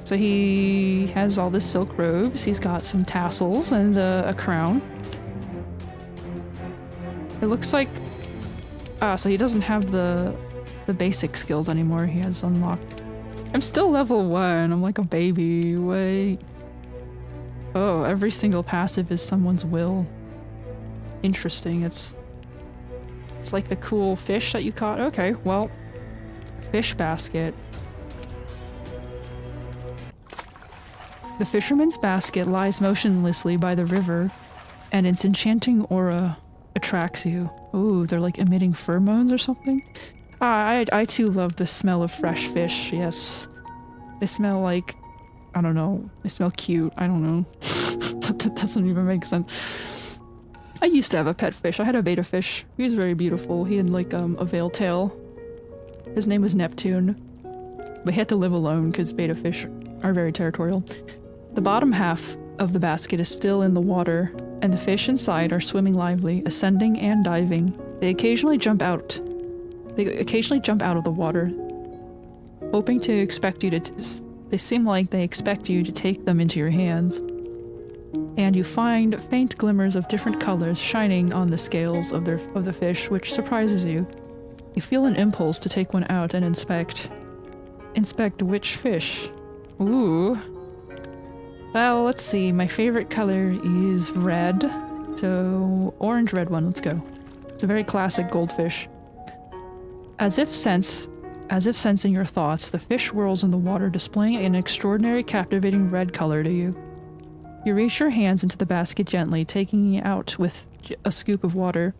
Speaker 1: So he has all this silk robes, he's got some tassels and a crown. It looks like... Ah, so he doesn't have the basic skills anymore. He has unlocked... I'm still level 1. I'm like a baby. Wait. Oh, every single passive is someone's will. Interesting. It's like the cool fish that you caught. Okay, well... Fish basket. The fisherman's basket lies motionlessly by the river, and its enchanting aura attracts you. Ooh, they're like emitting pheromones or something? Ah, I too love the smell of fresh fish, yes. They smell like... I don't know. They smell cute. I don't know. That doesn't even make sense. I used to have a pet fish. I had a betta fish. He was very beautiful. He had like a veil tail. His name was Neptune. But he had to live alone because betta fish are very territorial. The bottom half of the basket is still in the water, and the fish inside are swimming lively, ascending and diving. They occasionally jump out of the water, hoping to expect you to... They seem like they expect you to take them into your hands. And you find faint glimmers of different colors shining on the scales of the fish, which surprises you. You feel an impulse to take one out and inspect. Inspect which fish? Ooh. Well, let's see. My favorite color is red. So, orange-red one, let's go. It's a very classic goldfish. As if sensing your thoughts, the fish whirls in the water, displaying an extraordinary, captivating red color to you. You reach your hands into the basket gently, taking it out with a scoop of water.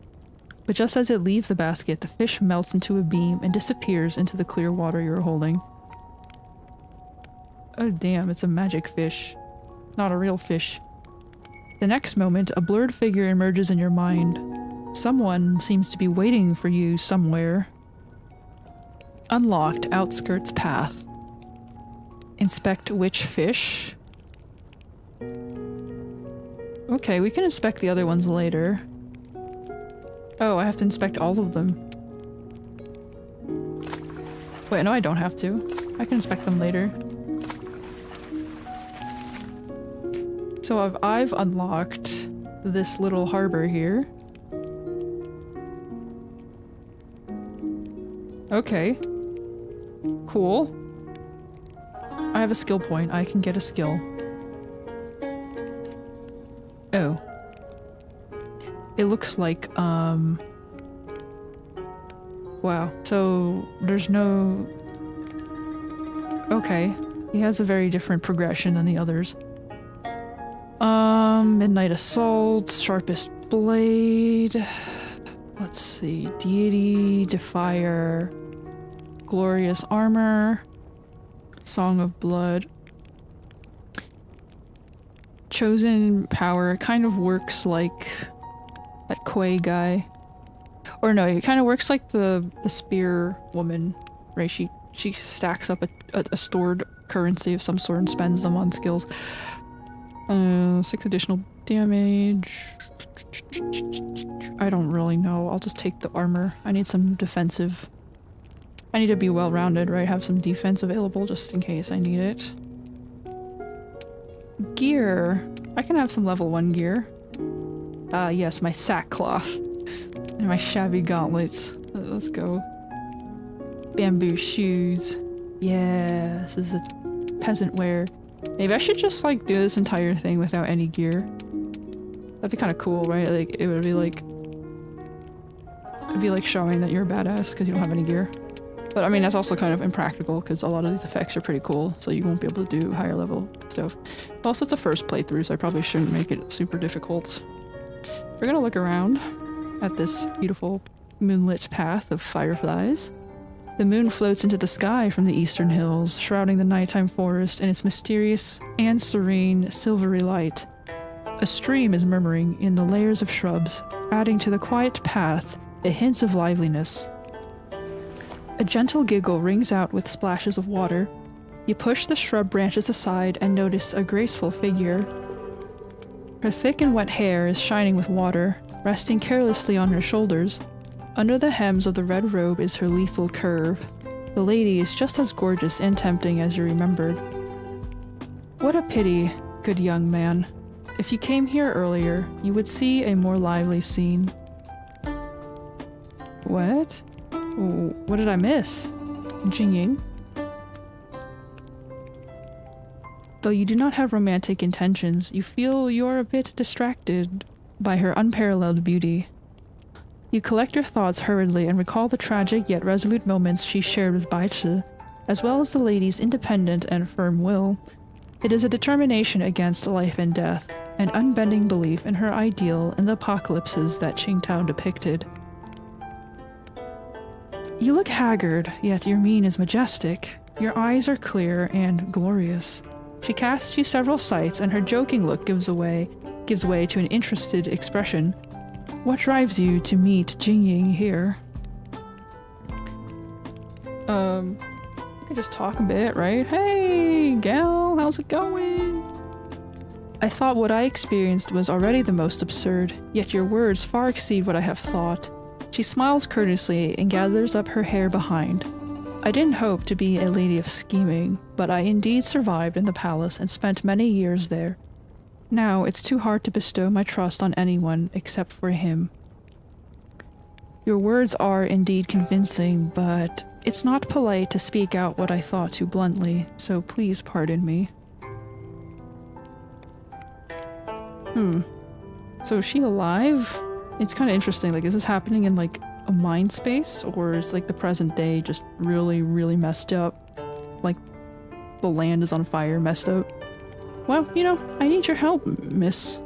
Speaker 1: But just as it leaves the basket, the fish melts into a beam and disappears into the clear water you're holding. Oh damn, it's a magic fish. Not a real fish. The next moment, a blurred figure emerges in your mind. Someone seems to be waiting for you somewhere. Unlocked outskirts path. Inspect which fish? Okay, we can inspect the other ones later. Oh, I have to inspect all of them. Wait, no I don't have to. I can inspect them later. So I've unlocked this little harbor here. Okay. Cool. I have a skill point. I can get a skill. Oh. It looks like, wow. So, there's no... Okay. He has a very different progression than the others. Midnight Assault, Sharpest Blade... Let's see. Deity, Defier... Glorious Armor... Song of Blood... Chosen Power kind of works like that Quay guy. Or no, it kind of works like the spear woman, right? She stacks up a stored currency of some sort and spends them on skills. 6 additional damage. I don't really know. I'll just take the armor. I need some defensive. I need to be well-rounded, right? Have some defense available just in case I need it. Gear. I can have some level 1 gear. Yes, my sackcloth. And my shabby gauntlets. Let's go. Bamboo shoes. Yeah, this is the peasant wear. Maybe I should just like do this entire thing without any gear. That'd be kind of cool, right? Like it would be like... It'd be like showing that you're a badass because you don't have any gear. But I mean, that's also kind of impractical because a lot of these effects are pretty cool, so you won't be able to do higher level stuff. Also, it's a first playthrough, so I probably shouldn't make it super difficult. We're gonna look around at this beautiful moonlit path of fireflies. The moon floats into the sky from the eastern hills, shrouding the nighttime forest in its mysterious and serene silvery light. A stream is murmuring in the layers of shrubs, adding to the quiet path a hint of liveliness. A gentle giggle rings out with splashes of water. You push the shrub branches aside and notice a graceful figure. Her thick and wet hair is shining with water, resting carelessly on her shoulders. Under the hems of the red robe is her lethal curve. The lady is just as gorgeous and tempting as you remembered. What a pity, good young man. If you came here earlier, you would see a more lively scene. What? What did I miss? Jingying. Though you do not have romantic intentions, you feel you're a bit distracted by her unparalleled beauty. You collect your thoughts hurriedly and recall the tragic yet resolute moments she shared with Baichi, as well as the lady's independent and firm will. It is a determination against life and death, an unbending belief in her ideal in the apocalypses that Qingtao depicted. You look haggard, yet your mien is majestic. Your eyes are clear and glorious. She casts you several sights, and her joking look gives way to an interested expression. What drives you to meet Jingying here? We can just talk a bit, right? Hey, gal, how's it going? I thought what I experienced was already the most absurd, yet your words far exceed what I have thought. She smiles courteously and gathers up her hair behind. I didn't hope to be a lady of scheming, but I indeed survived in the palace and spent many years there. Now it's too hard to bestow my trust on anyone except for him. Your words are indeed convincing, but it's not polite to speak out what I thought too bluntly, so please pardon me. So is she alive? It's kind of interesting, like, is this happening in, like, a mind space? Or is, like, the present day just really, really messed up? Like, the land is on fire, messed up? Well, you know, I need your help, miss.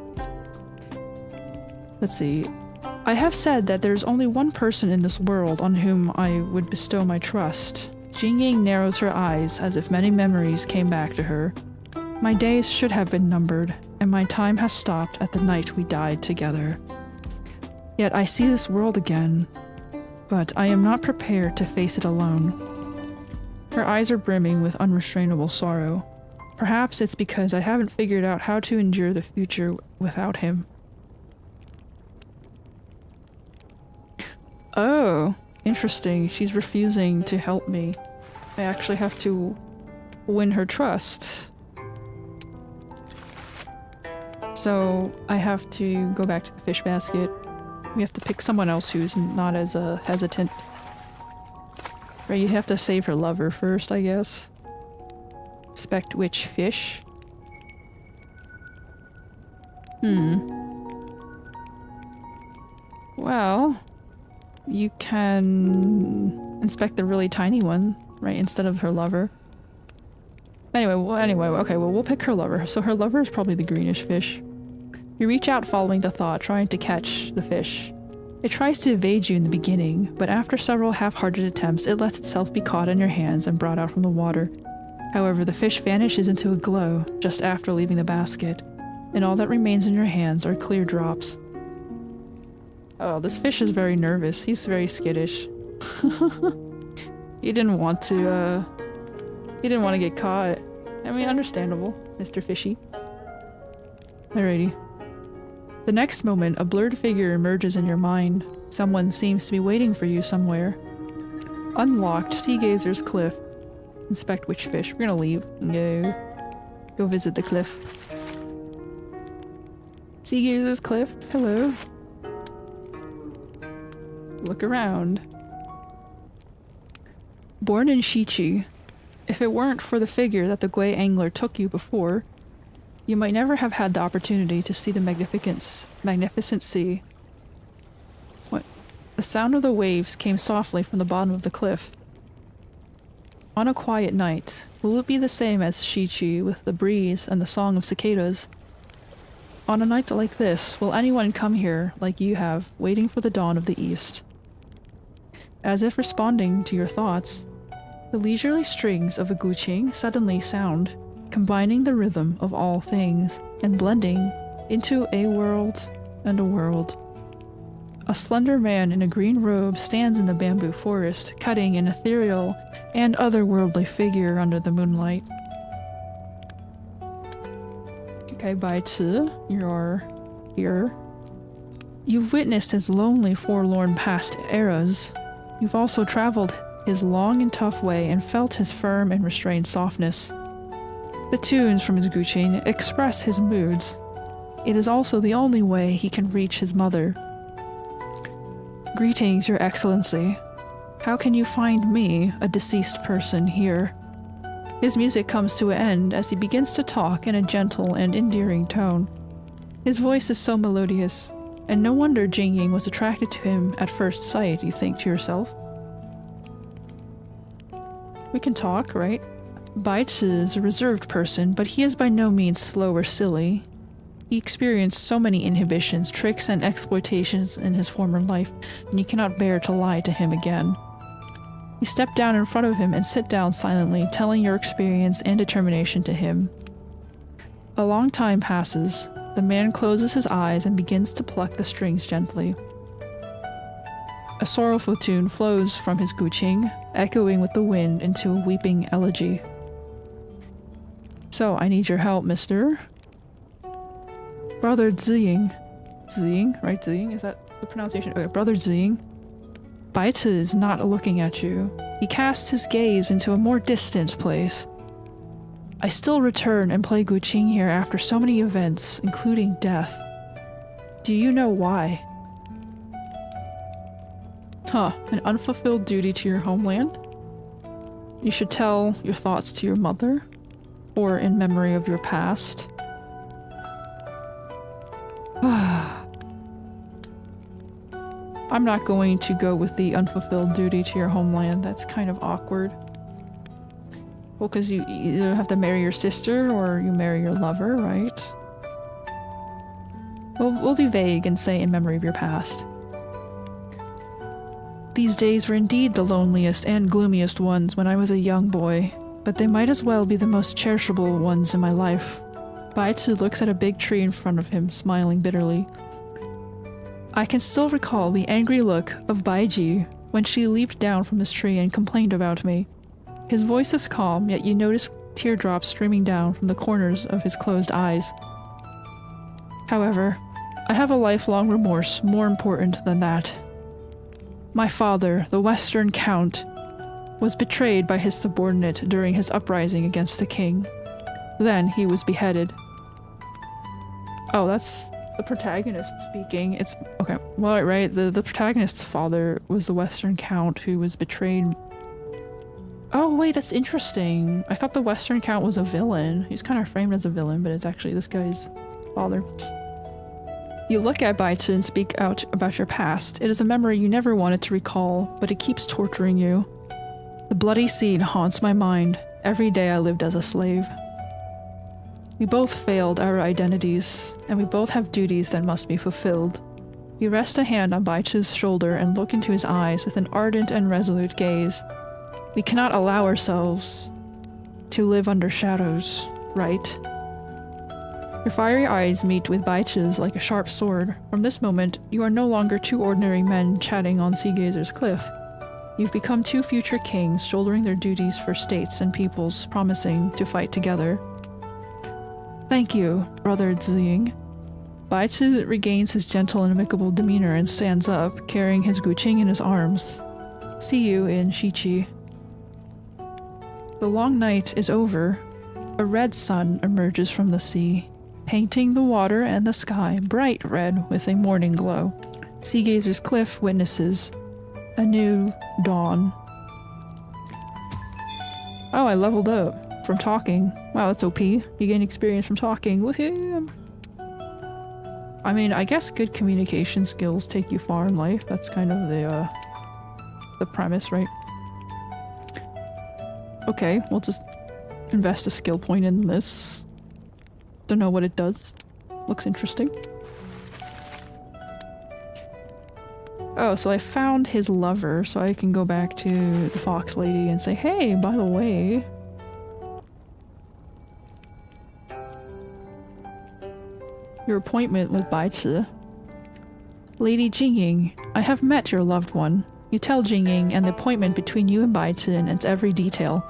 Speaker 1: Let's see. I have said that there's only one person in this world on whom I would bestow my trust. Jingying narrows her eyes as if many memories came back to her. My days should have been numbered, and my time has stopped at the night we died together. Yet I see this world again, but I am not prepared to face it alone. Her eyes are brimming with unrestrainable sorrow. Perhaps it's because I haven't figured out how to endure the future without him. Oh, interesting. She's refusing to help me. I actually have to win her trust. So I have to go back to the fish basket. We have to pick someone else who's not as hesitant. Right, you have to save her lover first, I guess. Inspect which fish? Well, you can inspect the really tiny one, right, instead of her lover. Anyway, okay, well, we'll pick her lover. So her lover is probably the greenish fish. You reach out following the thought, trying to catch the fish. It tries to evade you in the beginning, but after several half-hearted attempts, it lets itself be caught in your hands and brought out from the water. However, the fish vanishes into a glow just after leaving the basket, and all that remains in your hands are clear drops. Oh, this fish is very nervous. He's very skittish. He didn't want to get caught. I mean, understandable, Mr. Fishy. Alrighty. The next moment, a blurred figure emerges in your mind. Someone seems to be waiting for you somewhere. Unlocked Sea Gazer's Cliff. Inspect which fish. We're gonna leave and go visit the cliff. Sea Gazer's Cliff. Hello. Look around. Born in Shichi, if it weren't for the figure that the Gui angler took you before, you might never have had the opportunity to see the magnificent sea. What? The sound of the waves came softly from the bottom of the cliff. On a quiet night, will it be the same as Shichi with the breeze and the song of cicadas? On a night like this, will anyone come here like you have, waiting for the dawn of the east? As if responding to your thoughts, the leisurely strings of a guqing suddenly sound, combining the rhythm of all things and blending into a world and a world. A slender man in a green robe stands in the bamboo forest, cutting an ethereal and otherworldly figure under the moonlight. Okay, Bai Ci, you're here. You've witnessed his lonely, forlorn past eras. You've also traveled his long and tough way and felt his firm and restrained softness. The tunes from his guqing express his moods. It is also the only way he can reach his mother. Greetings, Your Excellency. How can you find me, a deceased person, here? His music comes to an end as he begins to talk in a gentle and endearing tone. His voice is so melodious, and no wonder Jingying was attracted to him at first sight, you think to yourself. We can talk, right? Bai Ci is a reserved person, but he is by no means slow or silly. He experienced so many inhibitions, tricks, and exploitations in his former life, and you cannot bear to lie to him again. You step down in front of him and sit down silently, telling your experience and determination to him. A long time passes. The man closes his eyes and begins to pluck the strings gently. A sorrowful tune flows from his guqing, echoing with the wind into a weeping elegy. So, I need your help, mister. Brother Ziying. Ziying? Right, Ziying? Is that the pronunciation? Okay, Brother Ziying. Bai Ci is not looking at you. He casts his gaze into a more distant place. I still return and play guqing here after so many events, including death. Do you know why? Huh, an unfulfilled duty to your homeland? You should tell your thoughts to your mother, or in memory of your past. I'm not going to go with the unfulfilled duty to your homeland. That's kind of awkward. Well, because you either have to marry your sister or you marry your lover, right? We'll be vague and say in memory of your past. These days were indeed the loneliest and gloomiest ones when I was a young boy, but they might as well be the most cherishable ones in my life. Baizi looks at a big tree in front of him, smiling bitterly. I can still recall the angry look of Baiji when she leaped down from this tree and complained about me. His voice is calm, yet you notice teardrops streaming down from the corners of his closed eyes. However, I have a lifelong remorse more important than that. My father, the Western Count, was betrayed by his subordinate during his uprising against the king. Then he was beheaded. Oh, that's the protagonist speaking. It's okay. Well, right. The protagonist's father was the Western Count who was betrayed. Oh wait, that's interesting. I thought the Western Count was a villain. He's kind of framed as a villain, but it's actually this guy's father. You look at Baizi and speak out about your past. It is a memory you never wanted to recall, but it keeps torturing you. The bloody seed haunts my mind. Every day I lived as a slave. We both failed our identities, and we both have duties that must be fulfilled. You rest a hand on Baichi's shoulder and look into his eyes with an ardent and resolute gaze. We cannot allow ourselves to live under shadows, right? Your fiery eyes meet with Baichi's like a sharp sword. From this moment, you are no longer two ordinary men chatting on Sea Gazer's cliff. You've become two future kings shouldering their duties for states and peoples, promising to fight together. Thank you, brother Ziying. Baizi regains his gentle and amicable demeanor and stands up, carrying his Guqing in his arms. See you in Shichi. The long night is over. A red sun emerges from the sea, painting the water and the sky bright red with a morning glow. Sea Gazer's cliff witnesses a new dawn. Oh, I leveled up from talking. Wow, that's OP. You gain experience from talking. Woohoo! I mean, I guess good communication skills take you far in life. That's kind of the premise, right? Okay, we'll just invest a skill point in this. Don't know what it does. Looks interesting. Oh, so I found his lover, so I can go back to the fox lady and say, hey, by the way... your appointment with Baizi. Lady Jingying, I have met your loved one. You tell Jingying and the appointment between you and Baizi in its every detail.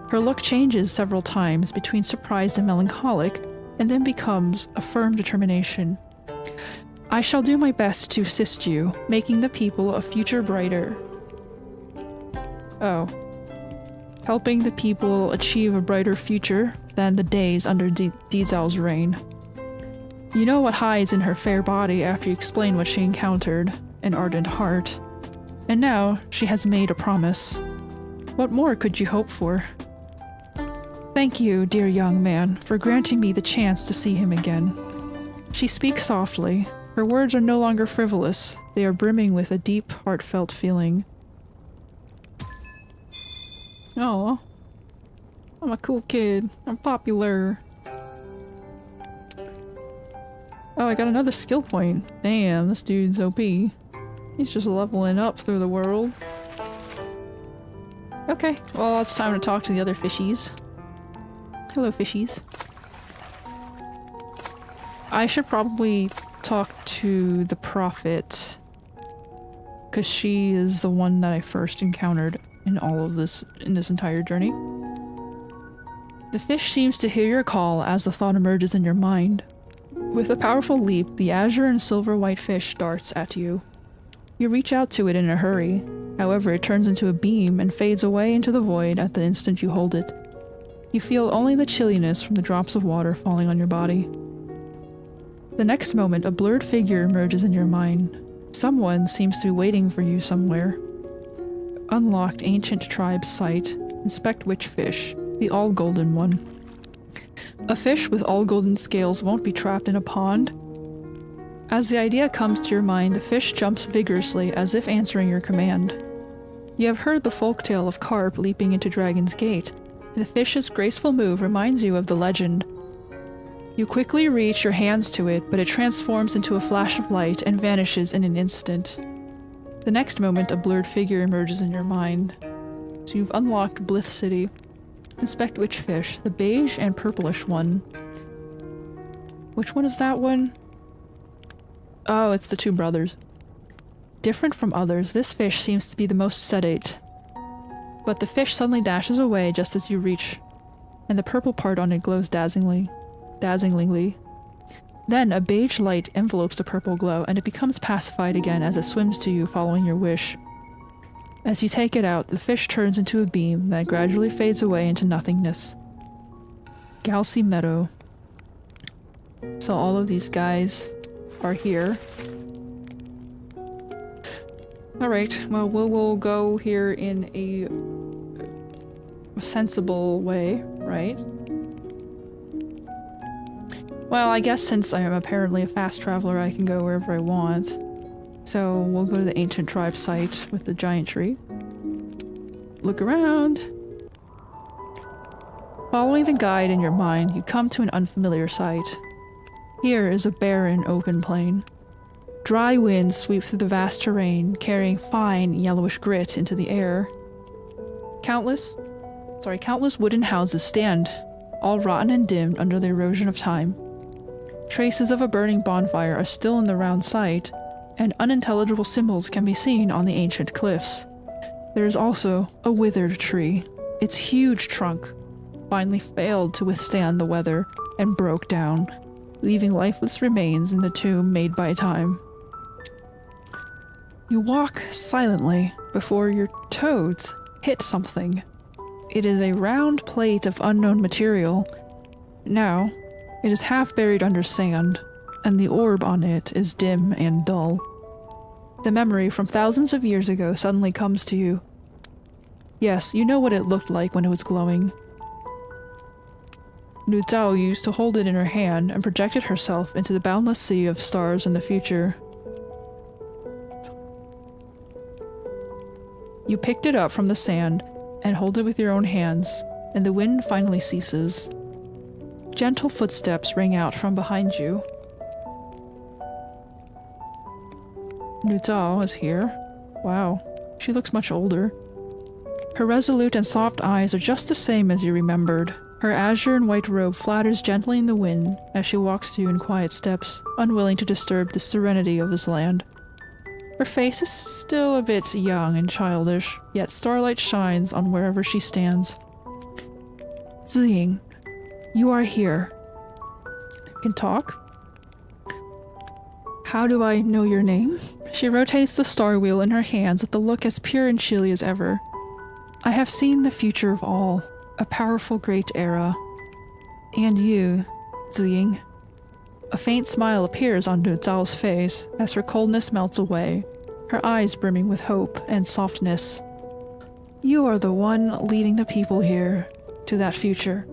Speaker 1: Her look changes several times between surprised and melancholic, and then becomes a firm determination. I shall do my best to assist you, making the people a future brighter. Oh. Helping the people achieve a brighter future than the days under Dizal's reign. You know what hides in her fair body after you explain what she encountered, an ardent heart. And now she has made a promise. What more could you hope for? Thank you, dear young man, for granting me the chance to see him again. She speaks softly. Her words are no longer frivolous. They are brimming with a deep, heartfelt feeling. Oh, I'm a cool kid. I'm popular. Oh, I got another skill point. Damn, this dude's OP. He's just leveling up through the world. Okay, well, it's time to talk to the other fishies. Hello, fishies. I should probably talk to the prophet, because she is the one that I first encountered in all of this, in this entire journey. The fish seems to hear your call as the thought emerges in your mind. With a powerful leap, the azure and silver white fish darts at you. You reach out to it in a hurry. However, it turns into a beam and fades away into the void at the instant you hold it. You feel only the chilliness from the drops of water falling on your body. The next moment, a blurred figure emerges in your mind. Someone seems to be waiting for you somewhere. Unlocked ancient tribe site. Inspect which fish. The all golden one. A fish with all golden scales won't be trapped in a pond. As the idea comes to your mind, the fish jumps vigorously as if answering your command. You have heard the folktale of carp leaping into Dragon's Gate, and the fish's graceful move reminds you of the legend. You quickly reach your hands to it, but it transforms into a flash of light and vanishes in an instant. The next moment, a blurred figure emerges in your mind. So you've unlocked Blith City. Inspect which fish, the beige and purplish one. Which one is that one? Oh, it's the two brothers. Different from others, this fish seems to be the most sedate. But the fish suddenly dashes away just as you reach, and the purple part on it glows dazzlingly. Then a beige light envelopes the purple glow, and it becomes pacified again as it swims to you following your wish. As you take it out, the fish turns into a beam that gradually fades away into nothingness. Galsy Meadow. So all of these guys are here. Alright, well, we will go here in a sensible way, right? Well, I guess since I am apparently a fast traveler, I can go wherever I want. So we'll go to the ancient tribe site with the giant tree. Look around. Following the guide in your mind, you come to an unfamiliar sight. Here is a barren, open plain. Dry winds sweep through the vast terrain, carrying fine, yellowish grit into the air. Countless wooden houses stand, all rotten and dimmed under the erosion of time. Traces of a burning bonfire are still in the round site, and unintelligible symbols can be seen on the ancient cliffs. There is also a withered tree. Its huge trunk finally failed to withstand the weather and broke down, leaving lifeless remains in the tomb made by time. You walk silently before your toes hit something. It is a round plate of unknown material. Now, it is half buried under sand, and the orb on it is dim and dull. The memory from thousands of years ago suddenly comes to you. Yes, you know what it looked like when it was glowing. Nu Zhao used to hold it in her hand and projected herself into the boundless sea of stars in the future. You picked it up from the sand and hold it with your own hands, and the wind finally ceases. Gentle footsteps ring out from behind you. Nu Zhao is here. Wow, she looks much older. Her resolute and soft eyes are just the same as you remembered. Her azure and white robe flatters gently in the wind as she walks to you in quiet steps, unwilling to disturb the serenity of this land. Her face is still a bit young and childish, yet starlight shines on wherever she stands. Ziying, you are here. You can talk? How do I know your name? She rotates the star wheel in her hands with a look as pure and chilly as ever. I have seen the future of all, a powerful great era. And you, Ziying. A faint smile appears on Nu Zhao's face as her coldness melts away, her eyes brimming with hope and softness. You are the one leading the people here to that future.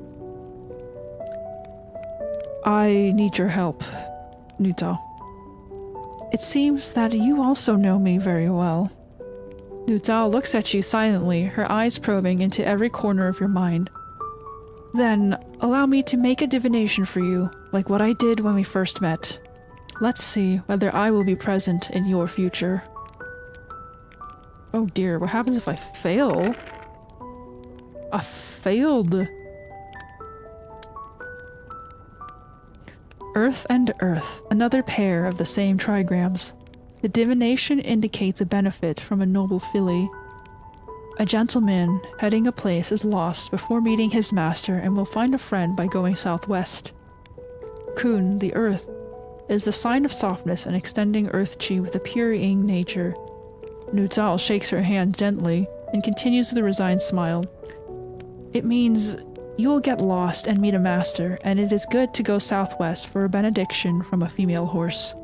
Speaker 1: I need your help, Nu Zhao. It seems that you also know me very well. Nu Zhao looks at you silently, her eyes probing into every corner of your mind. Then, allow me to make a divination for you, like what I did when we first met. Let's see whether I will be present in your future. Oh dear, what happens if I fail? I failed. Earth and Earth, another pair of the same trigrams. The divination indicates a benefit from a noble filly. A gentleman heading a place is lost before meeting his master and will find a friend by going southwest. Kun, the Earth, is the sign of softness and extending Earth Chi with a pure Ying nature. Nu Zhao shakes her hand gently and continues with a resigned smile. It means you will get lost and meet a master, and it is good to go southwest for a benediction from a female horse.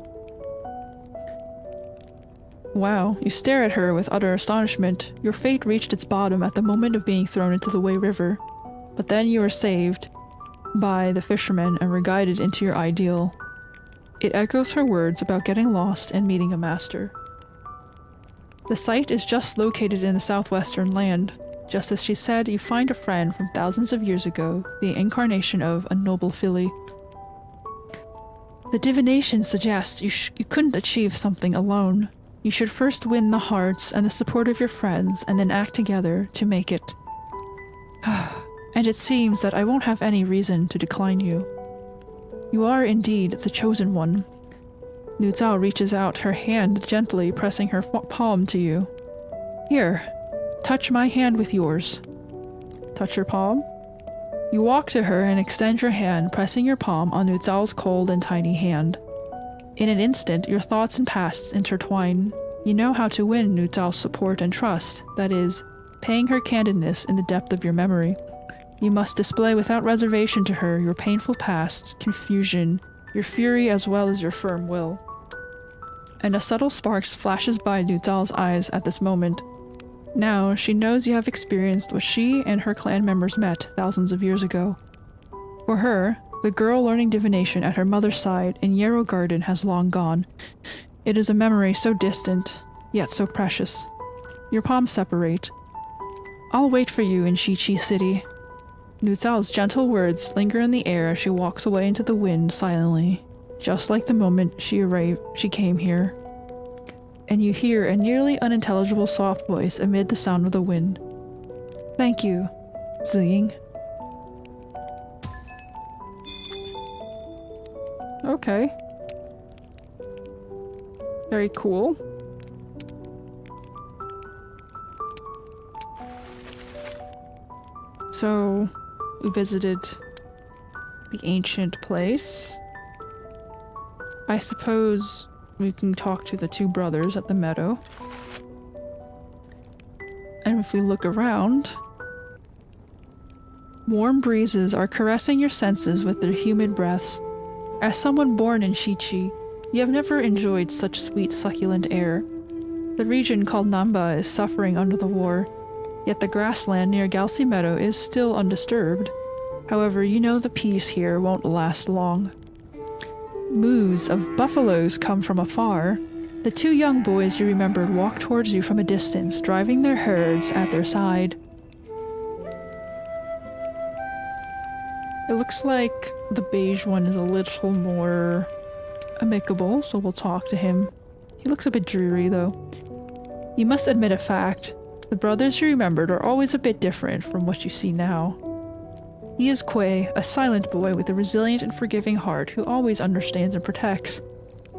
Speaker 1: Wow, you stare at her with utter astonishment. Your fate reached its bottom at the moment of being thrown into the Wei River. But then you are saved by the fishermen and re-guided into your ideal. It echoes her words about getting lost and meeting a master. The site is just located in the southwestern land. Just as she said, you find a friend from thousands of years ago, the incarnation of a noble filly. The divination suggests you couldn't achieve something alone. You should first win the hearts and the support of your friends, and then act together to make it. And it seems that I won't have any reason to decline you. You are indeed the chosen one. Nu Zhao reaches out her hand gently, pressing her palm to you. Here, touch my hand with yours. Touch your palm? You walk to her and extend your hand, pressing your palm on Nu Zhao's cold and tiny hand. In an instant, your thoughts and pasts intertwine. You know how to win Nu Zhao's support and trust, that is, paying her candidness in the depth of your memory. You must display without reservation to her your painful past, confusion, your fury as well as your firm will. And a subtle spark flashes by Nu Zhao's eyes at this moment. Now, she knows you have experienced what she and her clan members met thousands of years ago. For her, the girl learning divination at her mother's side in Yarrow Garden has long gone. It is a memory so distant, yet so precious. Your palms separate. I'll wait for you in Shiqi City. Nu Zhao's gentle words linger in the air as she walks away into the wind silently, just like the moment she came here. And you hear a nearly unintelligible soft voice amid the sound of the wind. Thank you, Ziying. Okay. Very cool. So, we visited the ancient place. I suppose we can talk to the two brothers at the meadow. And if we look around, warm breezes are caressing your senses with their humid breaths. As someone born in Shiqi, you have never enjoyed such sweet, succulent air. The region called Namba is suffering under the war, yet the grassland near Galsi Meadow is still undisturbed. However, you know the peace here won't last long. Moos of buffaloes come from afar. The two young boys you remembered walk towards you from a distance, driving their herds at their side. It looks like the beige one is a little more amicable, so we'll talk to him. He looks a bit dreary, though. You must admit a fact. The brothers you remembered are always a bit different from what you see now. He is Kuei, a silent boy with a resilient and forgiving heart who always understands and protects.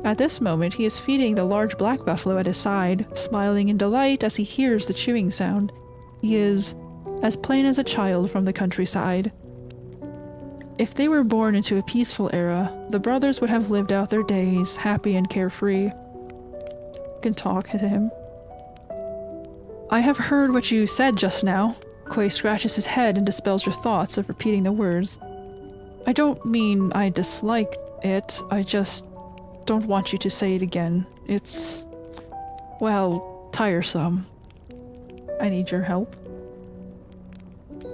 Speaker 1: At this moment, he is feeding the large black buffalo at his side, smiling in delight as he hears the chewing sound. He is as plain as a child from the countryside. If they were born into a peaceful era, the brothers would have lived out their days, happy and carefree. You can talk to him. I have heard what you said just now. Kuei scratches his head and dispels your thoughts of repeating the words. I don't mean I dislike it, I just don't want you to say it again. It's, well, tiresome. I need your help.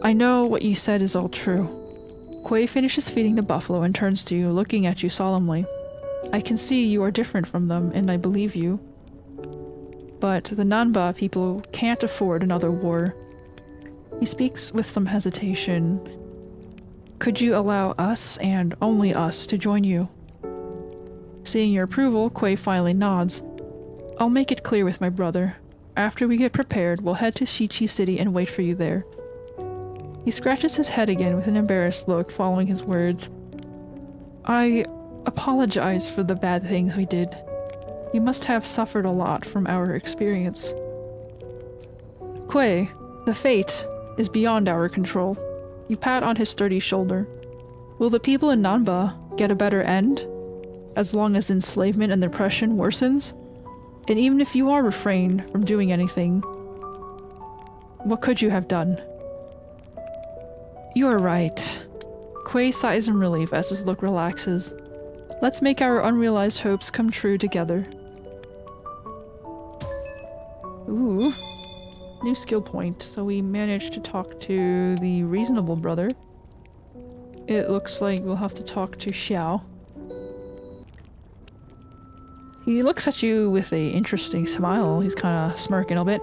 Speaker 1: I know what you said is all true. Kuei finishes feeding the buffalo and turns to you, looking at you solemnly. I can see you are different from them, and I believe you. But the Nanba people can't afford another war. He speaks with some hesitation. Could you allow us, and only us, to join you? Seeing your approval, Kuei finally nods. I'll make it clear with my brother. After we get prepared, we'll head to Shiqi City and wait for you there. He scratches his head again with an embarrassed look following his words. I apologize for the bad things we did. You must have suffered a lot from our experience. Kuei, the fate is beyond our control. You pat on his sturdy shoulder. Will the people in Nanba get a better end? As long as enslavement and oppression worsens? And even if you are refrained from doing anything, what could you have done? You are right. Kuei sighs in relief as his look relaxes. Let's make our unrealized hopes come true together. new skill point, so we managed to talk to the reasonable brother. It looks like we'll have to talk to Xiao. He looks at you with a interesting smile. He's kind of smirking a bit.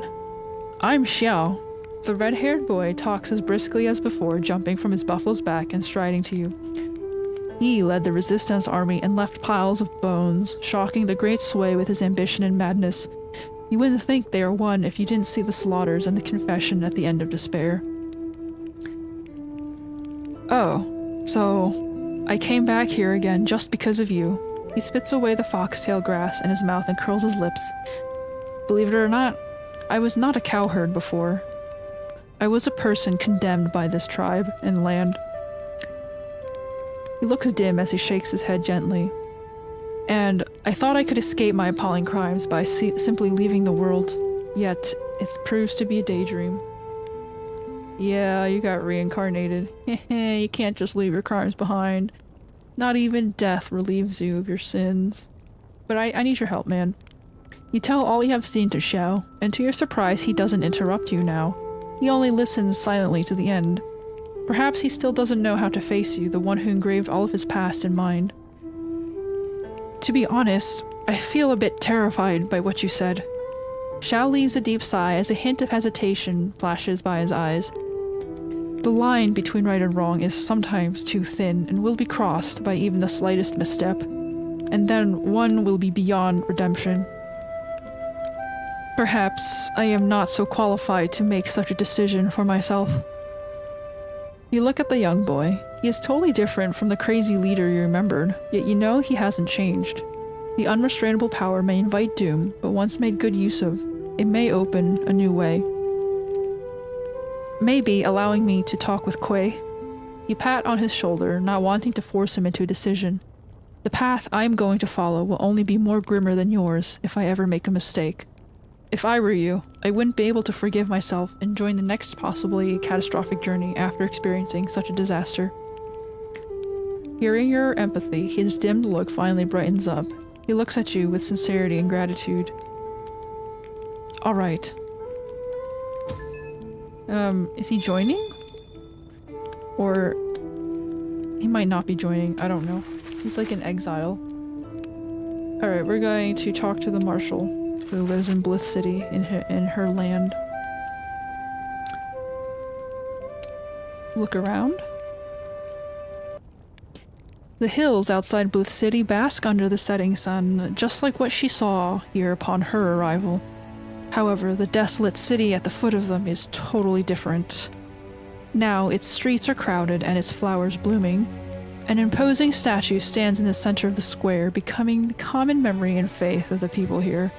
Speaker 1: I'm Xiao. The red-haired boy talks as briskly as before, jumping from his buffalo's back and striding to you. He led the resistance army and left piles of bones, shocking the great sway with his ambition and madness. You wouldn't think they are one if you didn't see the slaughters and the confession at the end of despair. Oh, so I came back here again just because of you. He spits away the foxtail grass in his mouth and curls his lips. Believe it or not, I was not a cowherd before. I was a person condemned by this tribe and land. He looks dim as he shakes his head gently. And I thought I could escape my appalling crimes by simply leaving the world. Yet, it proves to be a daydream. Yeah, you got reincarnated. You can't just leave your crimes behind. Not even death relieves you of your sins. But I need your help, man. You tell all you have seen to Xiao, and to your surprise he doesn't interrupt you now. He only listens silently to the end. Perhaps he still doesn't know how to face you, the one who engraved all of his past in mind. To be honest, I feel a bit terrified by what you said. Xiao leaves a deep sigh as a hint of hesitation flashes by his eyes. The line between right and wrong is sometimes too thin and will be crossed by even the slightest misstep, and then one will be beyond redemption. Perhaps I am not so qualified to make such a decision for myself. You look at the young boy. He is totally different from the crazy leader you remembered, yet you know he hasn't changed. The unrestrainable power may invite doom, but once made good use of, it may open a new way. Maybe allowing me to talk with Kuei. You pat on his shoulder, not wanting to force him into a decision. The path I am going to follow will only be more grimmer than yours if I ever make a mistake. If I were you, I wouldn't be able to forgive myself and join the next possibly catastrophic journey after experiencing such a disaster. Hearing your empathy, his dimmed look finally brightens up. He looks at you with sincerity and gratitude. All right. Is he joining? Or he might not be joining, I don't know. He's like in exile. Alright, we're going to talk to the marshal who lives in Blith City in her land. Look around. The hills outside Blith City bask under the setting sun, just like what she saw here upon her arrival. However, the desolate city at the foot of them is totally different. Now, its streets are crowded and its flowers blooming. An imposing statue stands in the center of the square, becoming the common memory and faith of the people here.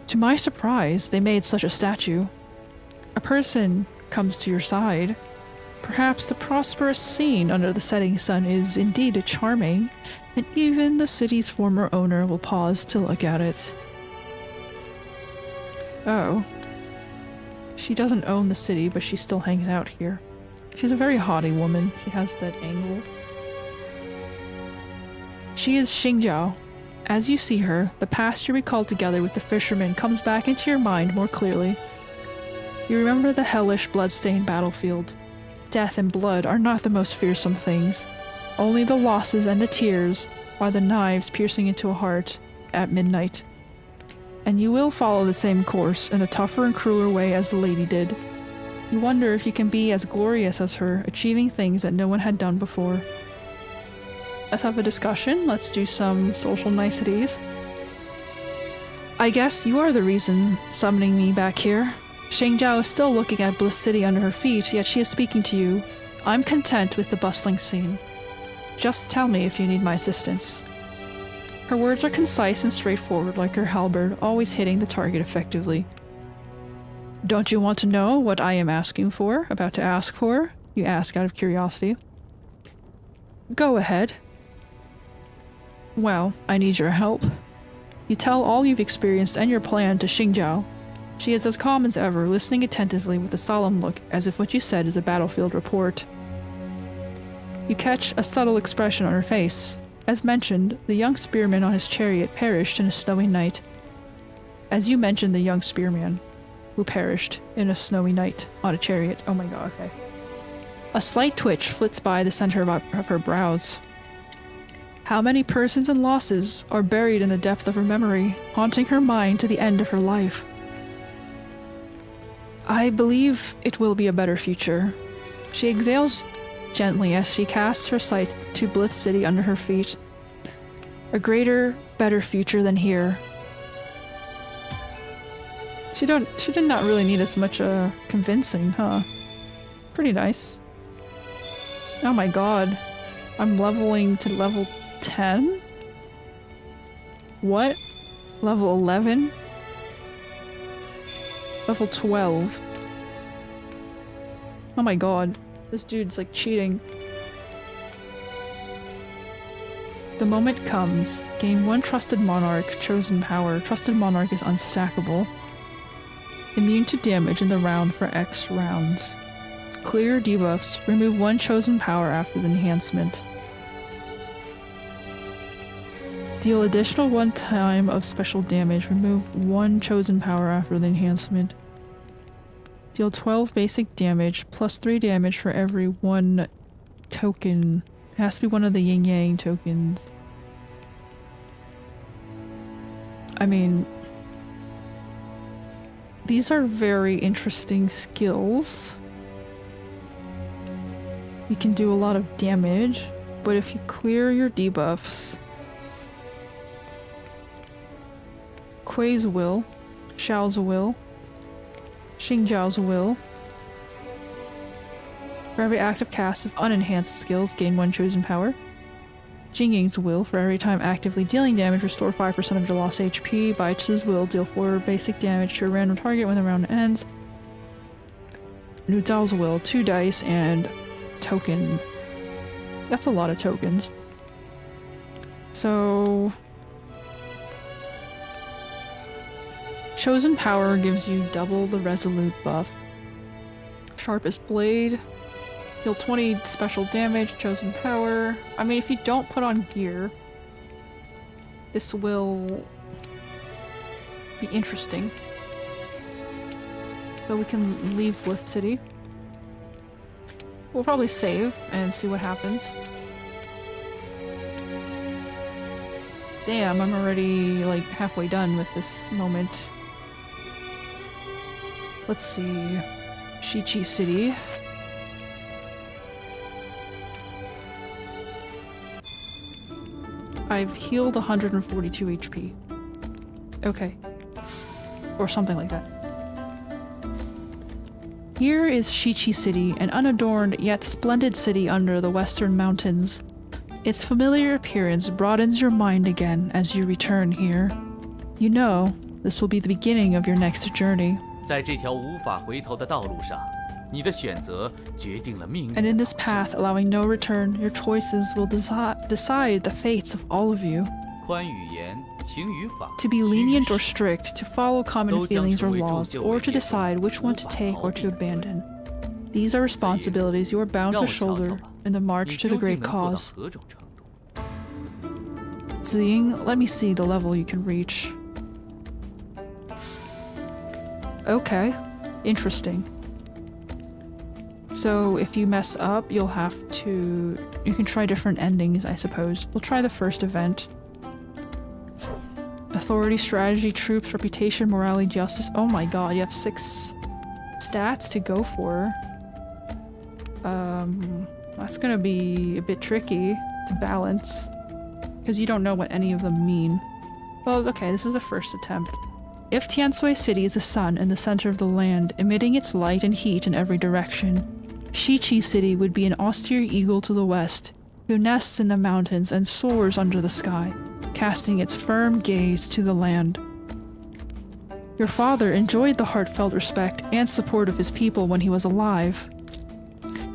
Speaker 1: To my surprise, they made such a statue. A person comes to your side. Perhaps the prosperous scene under the setting sun is indeed charming, and even the city's former owner will pause to look at it. Oh. She doesn't own the city, but she still hangs out here. She's a very haughty woman. She has that angle. She is Xingjiao. As you see her, the past you recalled together with the fisherman comes back into your mind more clearly. You remember the hellish, blood-stained battlefield. Death and blood are not the most fearsome things. Only the losses and the tears are the knives piercing into a heart at midnight. And you will follow the same course in a tougher and crueler way as the lady did. You wonder if you can be as glorious as her, achieving things that no one had done before. Let's have a discussion. Let's do some social niceties. I guess you are the reason summoning me back here. Shengjiao is still looking at Blith City under her feet, yet she is speaking to you. I'm content with the bustling scene. Just tell me if you need my assistance. Her words are concise and straightforward like her halberd, always hitting the target effectively. Don't you want to know what I am about to ask for? You ask out of curiosity. Go ahead. Well, I need your help. You tell all you've experienced and your plan to Xingjiao. She is as calm as ever, listening attentively with a solemn look, as if what you said is a battlefield report. You catch a subtle expression on her face. As mentioned, the young spearman on his chariot perished in a snowy night. As you mentioned the young spearman, who perished in a snowy night on a chariot. Oh my god, okay. A slight twitch flits by the center of her brows. How many persons and losses are buried in the depth of her memory, haunting her mind to the end of her life? I believe it will be a better future. She exhales gently as she casts her sight to Blitz City under her feet. A greater, better future than here. She did not really need as much convincing, huh? Pretty nice. Oh my god. I'm leveling to level 10? What? Level 11? Level 12. Oh my god. This dude's like cheating. The moment comes. Gain 1 Trusted Monarch, Chosen Power. Trusted Monarch is unstackable. Immune to damage in the round for X rounds. Clear debuffs. Remove 1 Chosen Power after the enhancement. Deal additional 1 time of special damage. Remove 1 Chosen Power after the enhancement. Deal 12 basic damage, plus 3 damage for every 1 token. It has to be one of the yin yang tokens. I mean, these are very interesting skills. You can do a lot of damage, but if you clear your debuffs, Kuei's Will, Xiao's Will, Xingjiao's Will. For every active cast of unenhanced skills, gain 1 chosen power. Jingying's Will. For every time actively dealing damage, restore 5% of your lost HP. Baichu's Will. Deal 4 basic damage to a random target when the round ends. Nu Zhao's Will. 2 dice and token. That's a lot of tokens. So... Chosen Power gives you double the Resolute buff. Sharpest Blade. Deal 20 special damage, Chosen Power. I mean, if you don't put on gear, this will be interesting. So we can leave Blitz City. We'll probably save and see what happens. Damn, I'm already like halfway done with this moment. Let's see. Shichi City. I've healed 142 HP. Okay. Or something like that. Here is Shichi City, an unadorned yet splendid city under the western mountains. Its familiar appearance broadens your mind again as you return here. You know, this will be the beginning of your next journey.
Speaker 2: 在这条无法回头的道路上，你的选择决定了命运。
Speaker 1: And in this path, allowing no return, your choices will decide the fates of all of you.
Speaker 2: 宽语言，情语法。
Speaker 1: To be lenient or strict, to follow common feelings or laws, or to decide which one to take or to abandon. These are responsibilities you are bound to shoulder in the march to the great cause. Ziying, let me see the level you can reach. Okay, interesting. So if you mess up, you'll have to... You can try different endings, I suppose. We'll try the first event. Authority, strategy, troops, reputation, morality, justice. Oh my god, you have 6 stats to go for. That's gonna be a bit tricky to balance. Because you don't know what any of them mean. Well, okay, this is the first attempt. If Tiansui City is the sun in the center of the land, emitting its light and heat in every direction, Shichi City would be an austere eagle to the west, who nests in the mountains and soars under the sky, casting its firm gaze to the land. Your father enjoyed the heartfelt respect and support of his people when he was alive.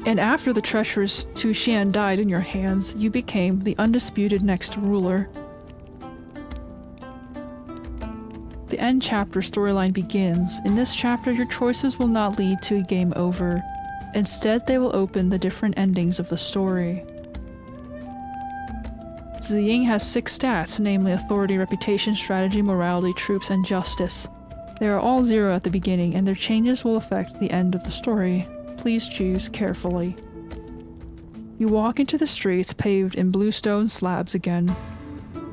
Speaker 1: And after the treacherous Tu Xian died in your hands, you became the undisputed next ruler. The end chapter storyline begins. In this chapter, your choices will not lead to a game over. Instead, they will open the different endings of the story. Ziying has 6 stats, namely authority, reputation, strategy, morality, troops, and justice. They are all 0 at the beginning, and their changes will affect the end of the story. Please choose carefully. You walk into the streets paved in bluestone slabs again.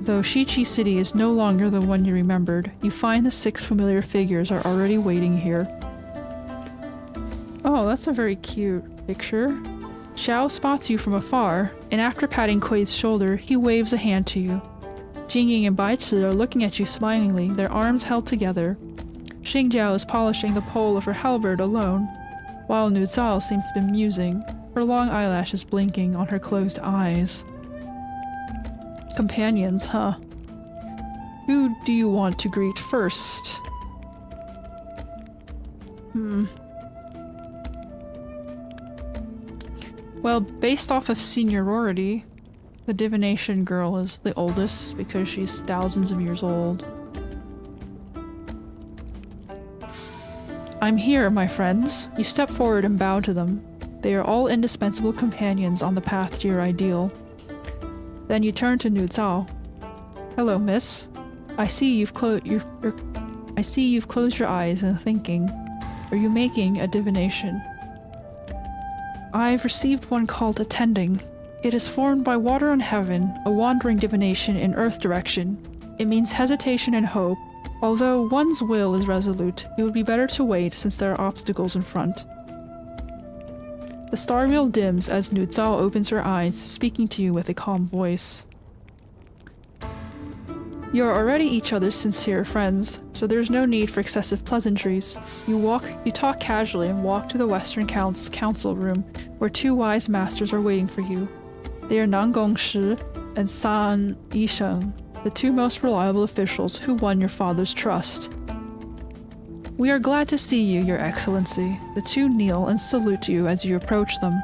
Speaker 1: Though Shichi City is no longer the one you remembered, you find the 6 familiar figures are already waiting here. Oh, that's a very cute picture. Xiao spots you from afar, and after patting Kui's shoulder, he waves a hand to you. Jingying and Baici are looking at you smilingly, their arms held together. Xingjiao is polishing the pole of her halberd alone, while Nuzao seems to be musing, her long eyelashes blinking on her closed eyes. Companions, huh? Who do you want to greet first? Well, based off of seniority, the divination girl is the oldest because she's thousands of years old. I'm here, my friends. You step forward and bow to them. They are all indispensable companions on the path to your ideal. Then you turn to Nuzao. Hello, miss. I see you've closed your eyes and thinking. Are you making a divination? I've received one called Attending. It is formed by water and heaven, a wandering divination in earth direction. It means hesitation and hope. Although one's will is resolute, it would be better to wait since there are obstacles in front. The star wheel dims as Nuzao opens her eyes, speaking to you with a calm voice. You are already each other's sincere friends, so there is no need for excessive pleasantries. You talk casually and walk to the Western Count's council room, where 2 wise masters are waiting for you. They are Nan Gongshi and San Yisheng, the 2 most reliable officials who won your father's trust. We are glad to see you, Your Excellency. The 2 kneel and salute you as you approach them.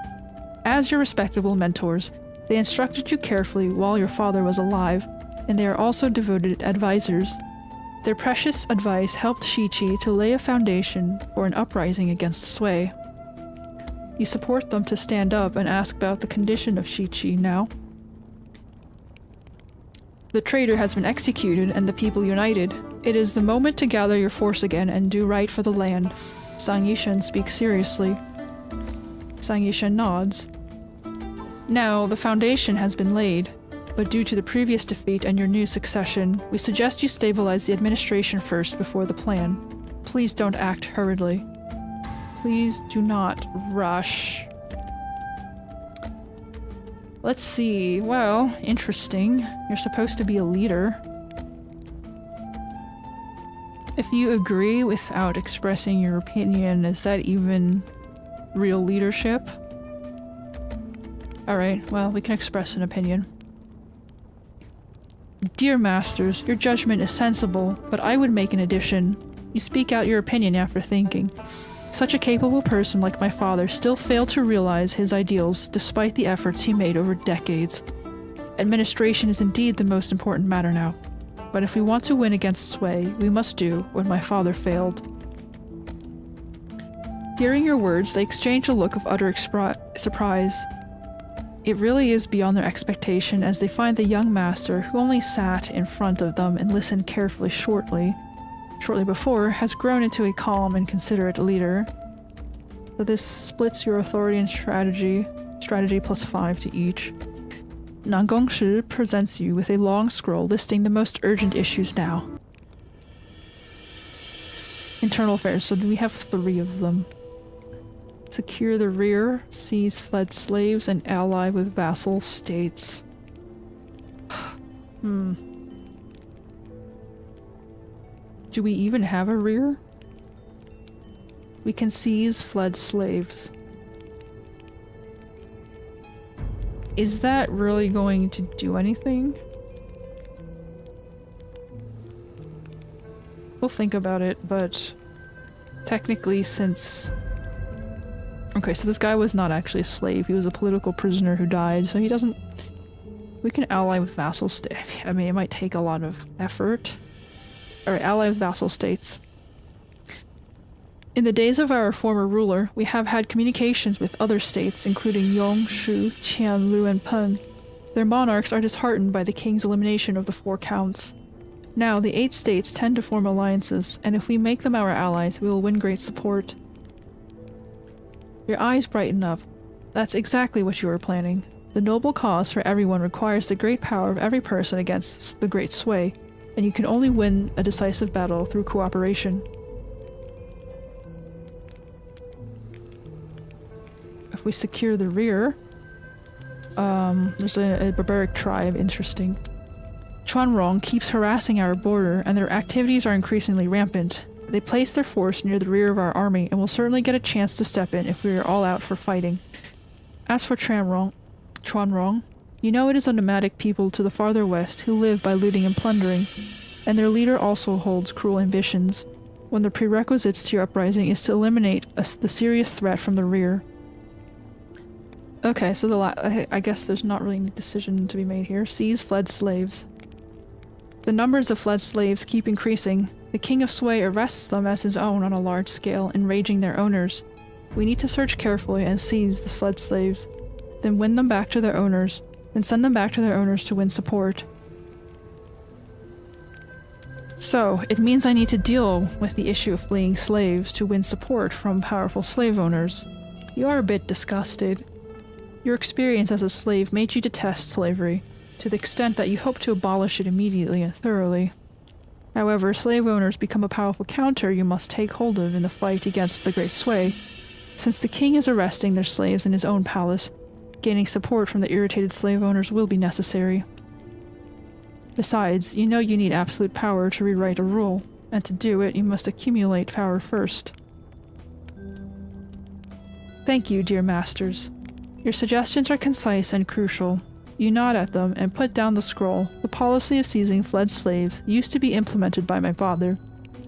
Speaker 1: As your respectable mentors, they instructed you carefully while your father was alive, and they are also devoted advisors. Their precious advice helped Shichi to lay a foundation for an uprising against Sui. You support them to stand up and ask about the condition of Shichi now. The traitor has been executed and the people united. It is the moment to gather your force again and do right for the land. Sang Yishen speaks seriously. Sang Yishen nods. Now, the foundation has been laid, but due to the previous defeat and your new succession, we suggest you stabilize the administration first before the plan. Please don't act hurriedly. Please do not rush. Let's see. Well, interesting. You're supposed to be a leader. If you agree without expressing your opinion, is that even real leadership? Alright, well, we can express an opinion. Dear masters, your judgment is sensible, but I would make an addition. You speak out your opinion after thinking. Such a capable person like my father still failed to realize his ideals despite the efforts he made over decades. Administration is indeed the most important matter now. But if we want to win against Sui, we must do what my father failed. Hearing your words, they exchange a look of utter surprise. It really is beyond their expectation as they find the young master, who only sat in front of them and listened carefully shortly before, has grown into a calm and considerate leader. So this splits your authority and strategy plus 5 to each. Nan Gongshi presents you with a long scroll listing the most urgent issues now. Internal affairs, so we have 3 of them. Secure the rear, seize fled slaves, and ally with vassal states. Do we even have a rear? We can seize fled slaves. Is that really going to do anything? We'll think about it, but technically since... Okay, so this guy was not actually a slave, he was a political prisoner who died, so he doesn't... We can ally with vassal states. I mean, it might take a lot of effort. Alright, ally with vassal states. In the days of our former ruler, we have had communications with other states, including Yong, Shu, Qian, Lu, and Peng. Their monarchs are disheartened by the king's elimination of the 4 counts. Now, the 8 states tend to form alliances, and if we make them our allies, we will win great support. Your eyes brighten up. That's exactly what you were planning. The noble cause for everyone requires the great power of every person against the great sway, and you can only win a decisive battle through cooperation. If we secure the rear, there's a barbaric tribe, interesting. Chuanrong keeps harassing our border, and their activities are increasingly rampant. They place their force near the rear of our army, and will certainly get a chance to step in if we are all out for fighting. As for Chuanrong, you know it is a nomadic people to the farther west who live by looting and plundering, and their leader also holds cruel ambitions. One of the prerequisites to your uprising is to eliminate the serious threat from the rear. Okay, so I guess there's not really any decision to be made here. Seize fled slaves. The numbers of fled slaves keep increasing. The King of Sway arrests them as his own on a large scale, enraging their owners. We need to search carefully and seize the fled slaves, then win them back to their owners, then send them back to their owners to win support. So, it means I need to deal with the issue of fleeing slaves to win support from powerful slave owners. You are a bit disgusted. Your experience as a slave made you detest slavery, to the extent that you hope to abolish it immediately and thoroughly. However, slave owners become a powerful counter you must take hold of in the fight against the Great Sway. Since the king is arresting their slaves in his own palace, gaining support from the irritated slave owners will be necessary. Besides, you know you need absolute power to rewrite a rule, and to do it, you must accumulate power first. Thank you, dear masters. Your suggestions are concise and crucial. You nod at them and put down the scroll. The policy of seizing fled slaves used to be implemented by my father,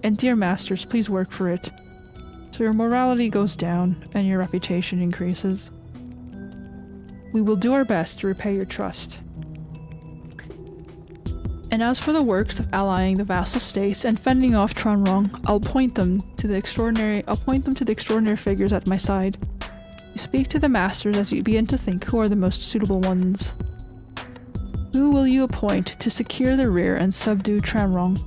Speaker 1: and dear masters, please work for it. So your morality goes down, and your reputation increases. We will do our best to repay your trust. And as for the works of allying the vassal states and fending off Chuanrong, I'll point them to the extraordinary figures at my side. You speak to the masters as you begin to think who are the most suitable ones. Who will you appoint to secure the rear and subdue Chuanrong?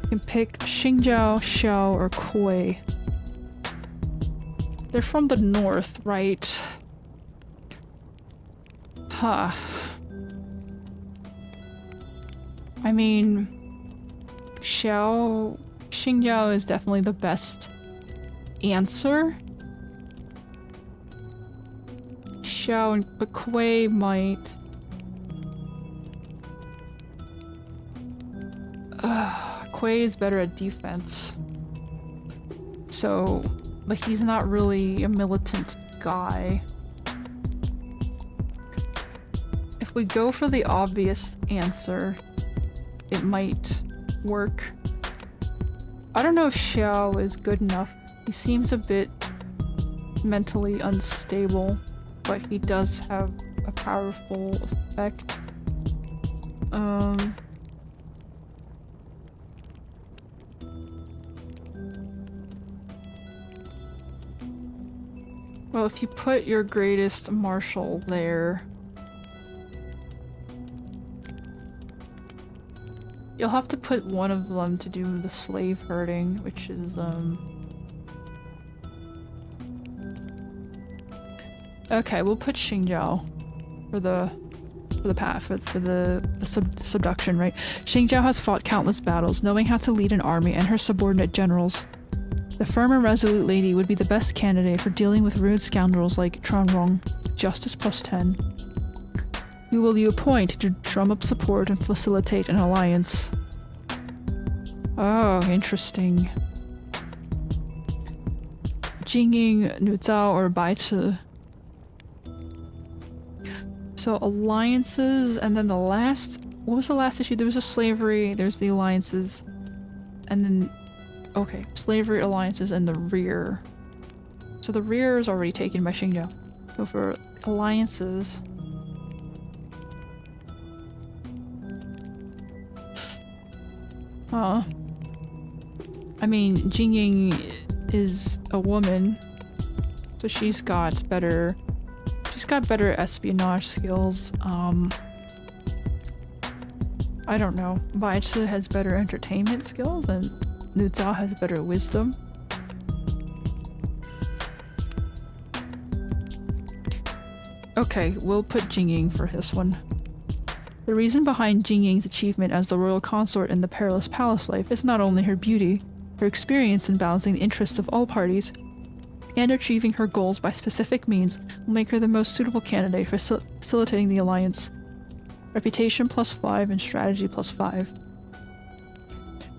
Speaker 1: You can pick Xingjiao, Xiao, or Kui. They're from the north, right? Huh. I mean, Xingjiao is definitely the best answer. Xiao and Kui might. Kui is better at defense. So, but he's not really a militant guy. If we go for the obvious answer, it might work. I don't know if Xiao is good enough. He seems a bit mentally unstable, but he does have a powerful effect. Well, if you put your greatest marshal there, you'll have to put one of them to do the slave herding, which is, okay, we'll put Xingjiao for the subduction, right? Xingjiao has fought countless battles, knowing how to lead an army and her subordinate generals. The firm and resolute lady would be the best candidate for dealing with rude scoundrels like Chuanrong. Justice +10. Who will you appoint to drum up support and facilitate an alliance? Oh, interesting. Jingying, Nuzhao, or Baichi. So alliances, and then the last... What was the last issue? There was a slavery, there's the alliances, and then... Okay, slavery, alliances, and the rear. So the rear is already taken by Xingjiao. So for alliances... I mean, Jingying is a woman, so she's got better espionage skills. I don't know. Baizi has better entertainment skills and Nuzao has better wisdom. Okay, we'll put Jingying for this one. The reason behind Jingying's achievement as the royal consort in the perilous palace life is not only her beauty, her experience in balancing the interests of all parties, and achieving her goals by specific means will make her the most suitable candidate for facilitating the alliance. Reputation +5 and strategy +5.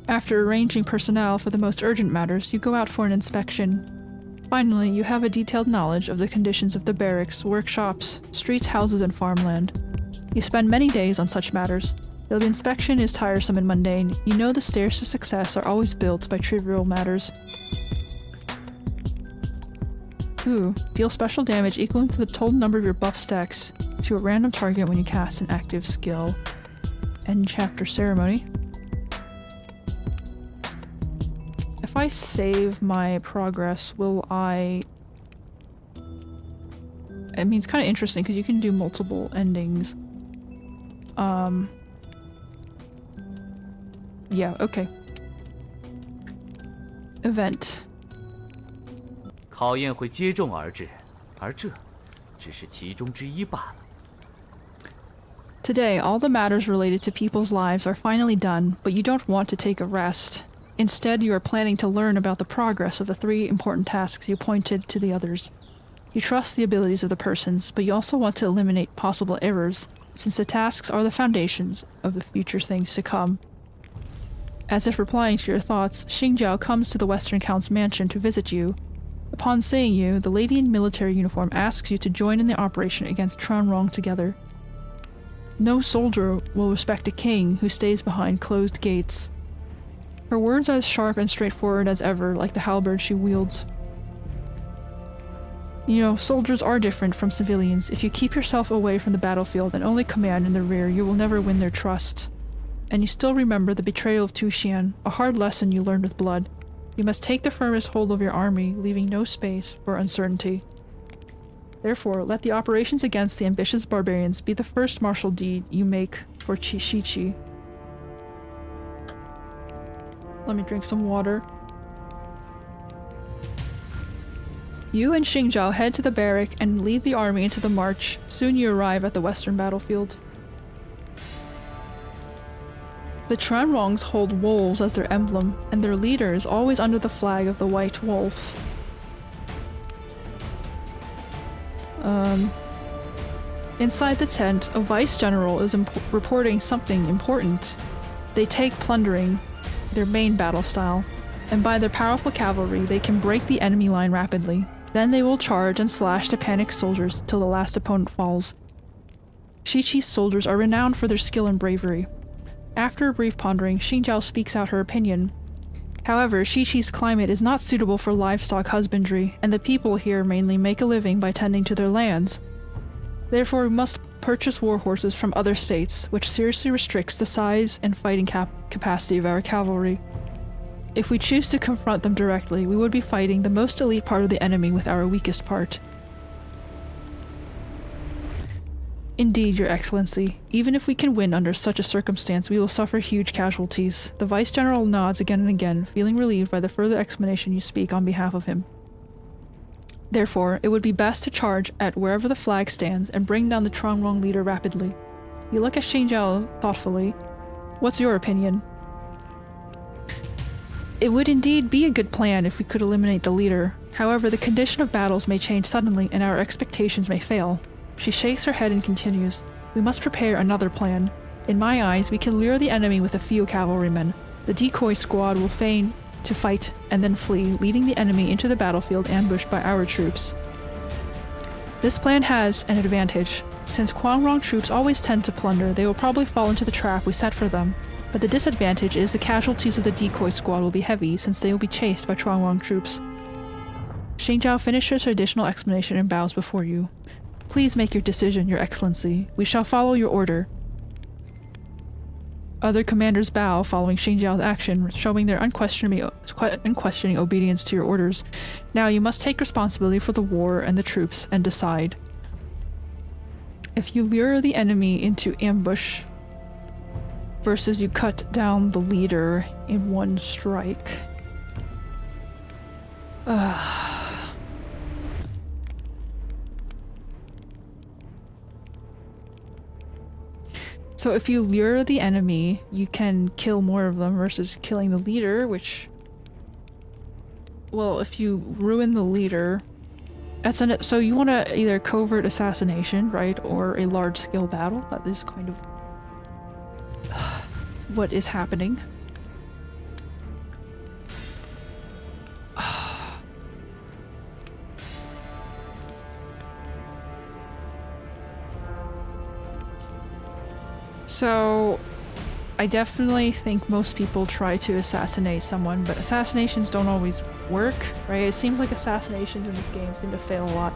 Speaker 1: After arranging personnel for the most urgent matters, you go out for an inspection. Finally, you have a detailed knowledge of the conditions of the barracks, workshops, streets, houses, and farmland. You spend many days on such matters. Though the inspection is tiresome and mundane, you know the stairs to success are always built by trivial matters. Ooh, deal special damage equaling to the total number of your buff stacks to a random target when you cast an active skill. End chapter ceremony. If I save my progress, will I... I mean, it's kind of interesting because you can do multiple endings. Yeah, okay. Event.
Speaker 2: 考验会接踵而至，而这只是其中之一罢了。
Speaker 1: Today, all the matters related to people's lives are finally done, but you don't want to take a rest. Instead, you are planning to learn about the progress of the 3 important tasks you pointed to the others. You trust the abilities of the persons, but you also want to eliminate possible errors, since the tasks are the foundations of the future things to come. As if replying to your thoughts, Xingjiao comes to the Western Count's mansion to visit you. Upon seeing you, the lady in military uniform asks you to join in the operation against Tranrong together. No soldier will respect a king who stays behind closed gates. Her words are as sharp and straightforward as ever, like the halberd she wields. You know, soldiers are different from civilians. If you keep yourself away from the battlefield and only command in the rear, you will never win their trust. And you still remember the betrayal of Tuxian, a hard lesson you learned with blood. You must take the firmest hold of your army, leaving no space for uncertainty. Therefore, let the operations against the ambitious barbarians be the first martial deed you make for Shichi. Let me drink some water. You and Xingjiao head to the barrack and lead the army into the march. Soon you arrive at the western battlefield. The Tranrongs hold wolves as their emblem, and their leader is always under the flag of the White Wolf. Inside the tent, a vice general is reporting something important. They take plundering, their main battle style, and by their powerful cavalry they can break the enemy line rapidly. Then they will charge and slash the panicked soldiers till the last opponent falls. Shichi's soldiers are renowned for their skill and bravery. After a brief pondering, Xingjiao speaks out her opinion. However, Shichi's climate is not suitable for livestock husbandry, and the people here mainly make a living by tending to their lands. Therefore, we must purchase war horses from other states, which seriously restricts the size and fighting capacity of our cavalry. If we choose to confront them directly, we would be fighting the most elite part of the enemy with our weakest part. Indeed, Your Excellency. Even if we can win under such a circumstance, we will suffer huge casualties. The Vice General nods again and again, feeling relieved by the further explanation you speak on behalf of him. Therefore, it would be best to charge at wherever the flag stands and bring down the Tranrong leader rapidly. You look at Xingjiao thoughtfully. What's your opinion? It would indeed be a good plan if we could eliminate the leader. However, the condition of battles may change suddenly and our expectations may fail. She shakes her head and continues. We must prepare another plan. In my eyes, we can lure the enemy with a few cavalrymen. The decoy squad will feign to fight and then flee, leading the enemy into the battlefield ambushed by our troops. This plan has an advantage. Since Quangrong troops always tend to plunder, they will probably fall into the trap we set for them. But the disadvantage is the casualties of the decoy squad will be heavy, since they will be chased by Tranrong troops. Xingjiao finishes her additional explanation and bows before you. Please make your decision, Your Excellency. We shall follow your order. Other commanders bow, following Xingjiao's action, showing their unquestioning obedience to your orders. Now you must take responsibility for the war and the troops, and decide. If you lure the enemy into ambush, versus you cut down the leader in one strike. So if you lure the enemy, you can kill more of them versus killing the leader, which... Well, if you ruin the leader... So you want to either covert assassination, right? Or a large-scale battle. That is kind of... what is happening. So, I definitely think most people try to assassinate someone, but assassinations don't always work, right? It seems like assassinations in this game seem to fail a lot.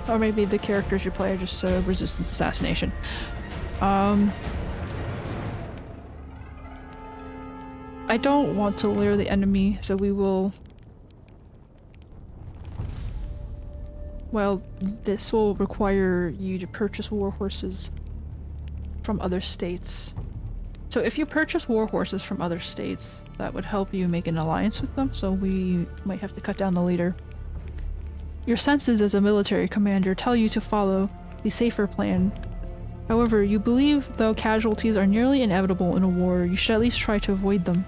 Speaker 1: Or maybe the characters you play are just so resistant to assassination. I don't want to lure the enemy, so we will... Well, this will require you to purchase war horses from other states. So if you purchase war horses from other states, that would help you make an alliance with them, so we might have to cut down the leader. Your senses as a military commander tell you to follow the safer plan. However, you believe though casualties are nearly inevitable in a war, you should at least try to avoid them.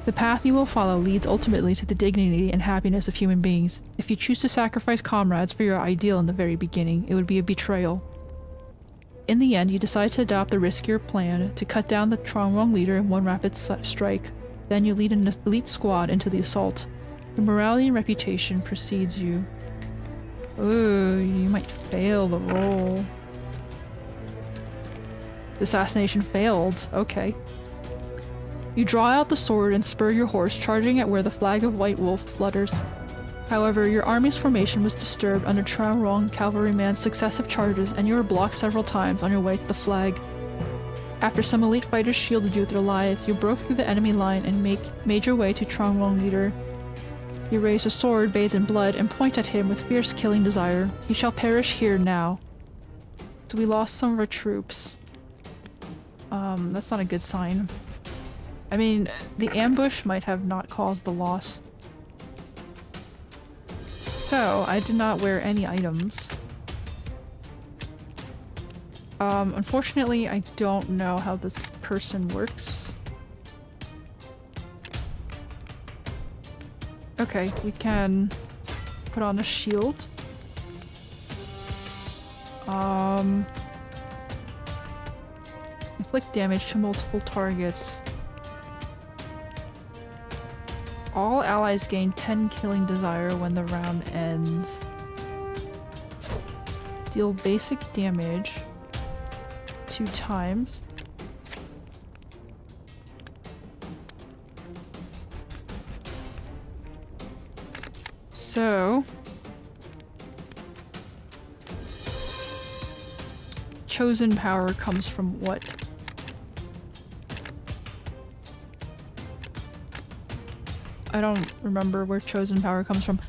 Speaker 1: The path you will follow leads ultimately to the dignity and happiness of human beings. If you choose to sacrifice comrades for your ideal in the very beginning, it would be a betrayal. In the end, you decide to adopt the riskier plan to cut down the Chongwon leader in one rapid strike. Then you lead an elite squad into the assault. Your morality and reputation precedes you. Ooh, you might fail the roll. The assassination failed. Okay. You draw out the sword and spur your horse, charging at where the flag of White Wolf flutters. However, your army's formation was disturbed under Changwon cavalryman's successive charges, and you were blocked several times on your way to the flag. After some elite fighters shielded you with their lives, you broke through the enemy line and made your way to Changwon leader. You raise a sword bathed in blood and point at him with fierce killing desire. He shall perish here now. So we lost some of our troops. That's not a good sign. I mean, the ambush might have not caused the loss. So, I did not wear any items. Unfortunately, I don't know how this person works. Okay, we can put on a shield. Inflict damage to multiple targets. All allies gain 10 killing desire when the round ends. Deal basic damage 2 times. So... chosen power comes from what? I don't remember where chosen power comes from.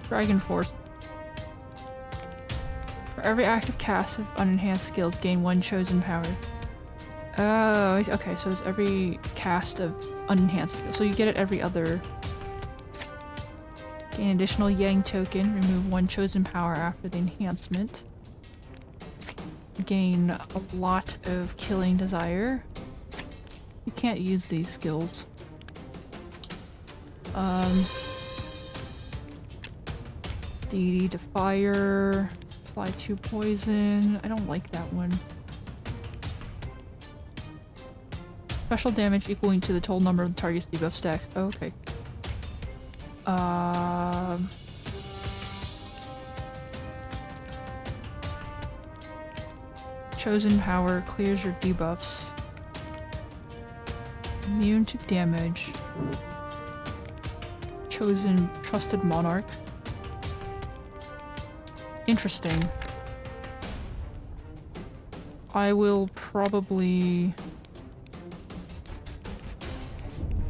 Speaker 1: Dragon Force. For every active cast of unenhanced skills, gain 1 chosen power. Oh, okay, so it's every cast of unenhanced skills. So you get it every other. Gain additional Yang token, remove 1 chosen power after the enhancement. Gain a lot of killing desire. You can't use these skills. Deity to fire. Apply 2 poison. I don't like that one. Special damage equaling to the total number of the target's debuff stacks. Oh, okay. Chosen power clears your debuffs. Immune to damage. Chosen trusted monarch. Interesting. I will probably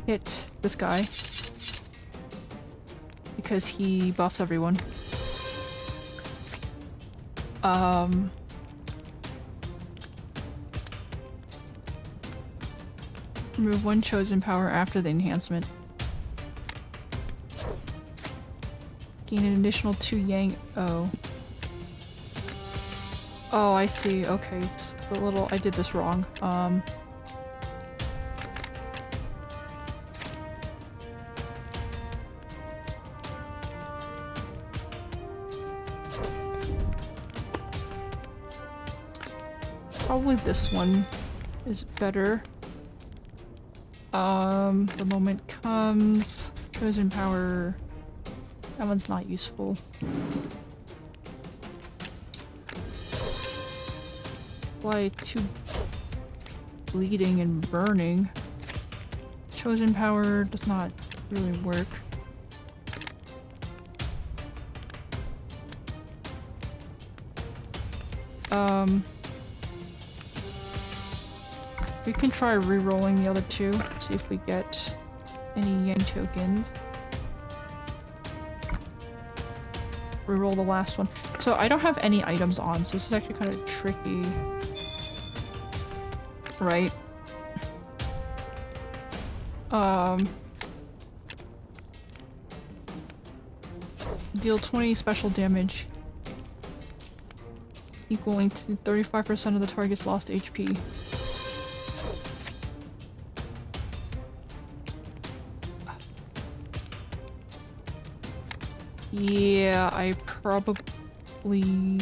Speaker 1: hit this guy. because he buffs everyone. Remove one chosen power after the enhancement. Gain an additional 2 yang. Oh. Oh, I see. Okay, it's a little. I did this wrong. Probably this one is better. The moment comes. Chosen power. That one's not useful. Apply 2 bleeding and burning. Chosen power does not really work. We can try re-rolling the other 2, see if we get any yang tokens. Reroll the last one. So I don't have any items on, so this is actually kind of tricky. Right? Deal 20 special damage, equaling to 35% of the target's lost HP. Yeah, I probably...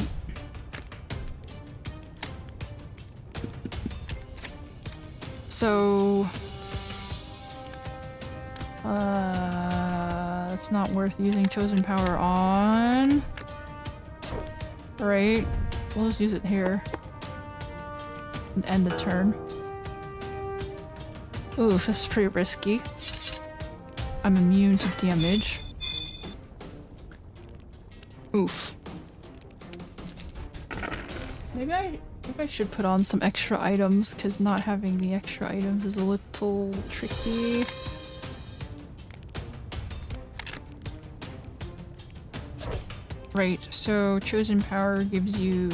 Speaker 1: So... it's not worth using chosen power on. Right? We'll just use it here. And end the turn. Oof, this is pretty risky. I'm immune to damage. Oof. Maybe I should put on some extra items, because not having the extra items is a little tricky. Right, so chosen power gives you...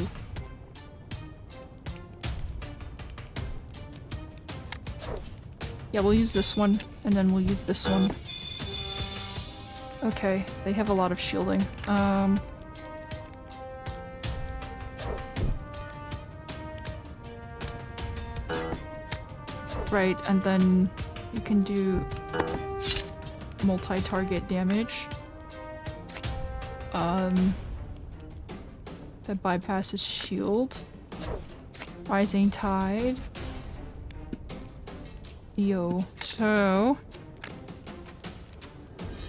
Speaker 1: Yeah, we'll use this one, and then we'll use this one. Okay, they have a lot of shielding. Right, and then you can do multi-target damage. That bypasses shield. Rising Tide. Yo, so...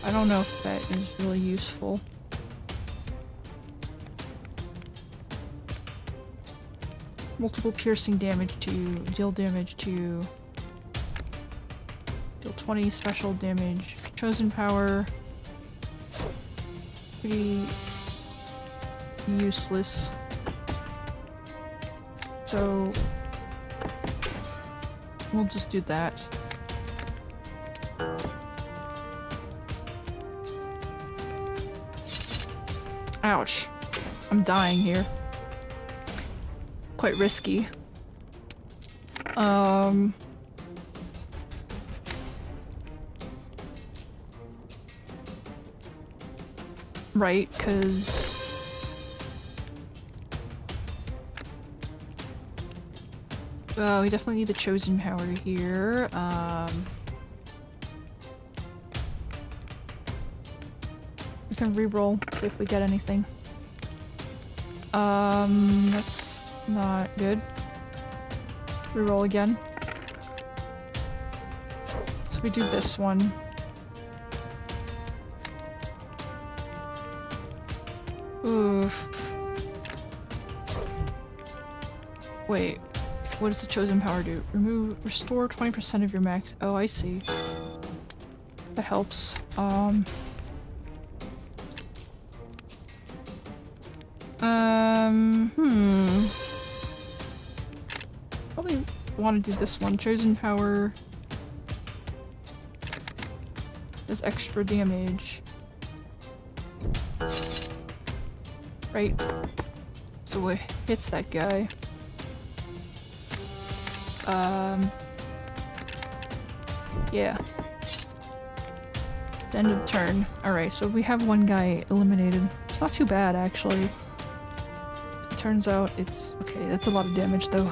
Speaker 1: I don't know if that is really useful. Multiple piercing damage to deal damage to deal 20 special damage. Chosen power. Pretty useless. So we'll just do that. Ouch. I'm dying here. Quite risky. Right, because... Well, we definitely need the chosen power here. We can re-roll, see if we get anything. That's not good. Re-roll again. So we do this one. Oof. Wait, what does the chosen power do? Restore 20% of your max. Oh, I see. That helps. Probably want to do this one. Chosen power does extra damage. Right. So it hits that guy. Yeah. The end of the turn. Alright, so we have one guy eliminated. It's not too bad, actually. It turns out it's... okay, that's a lot of damage, though.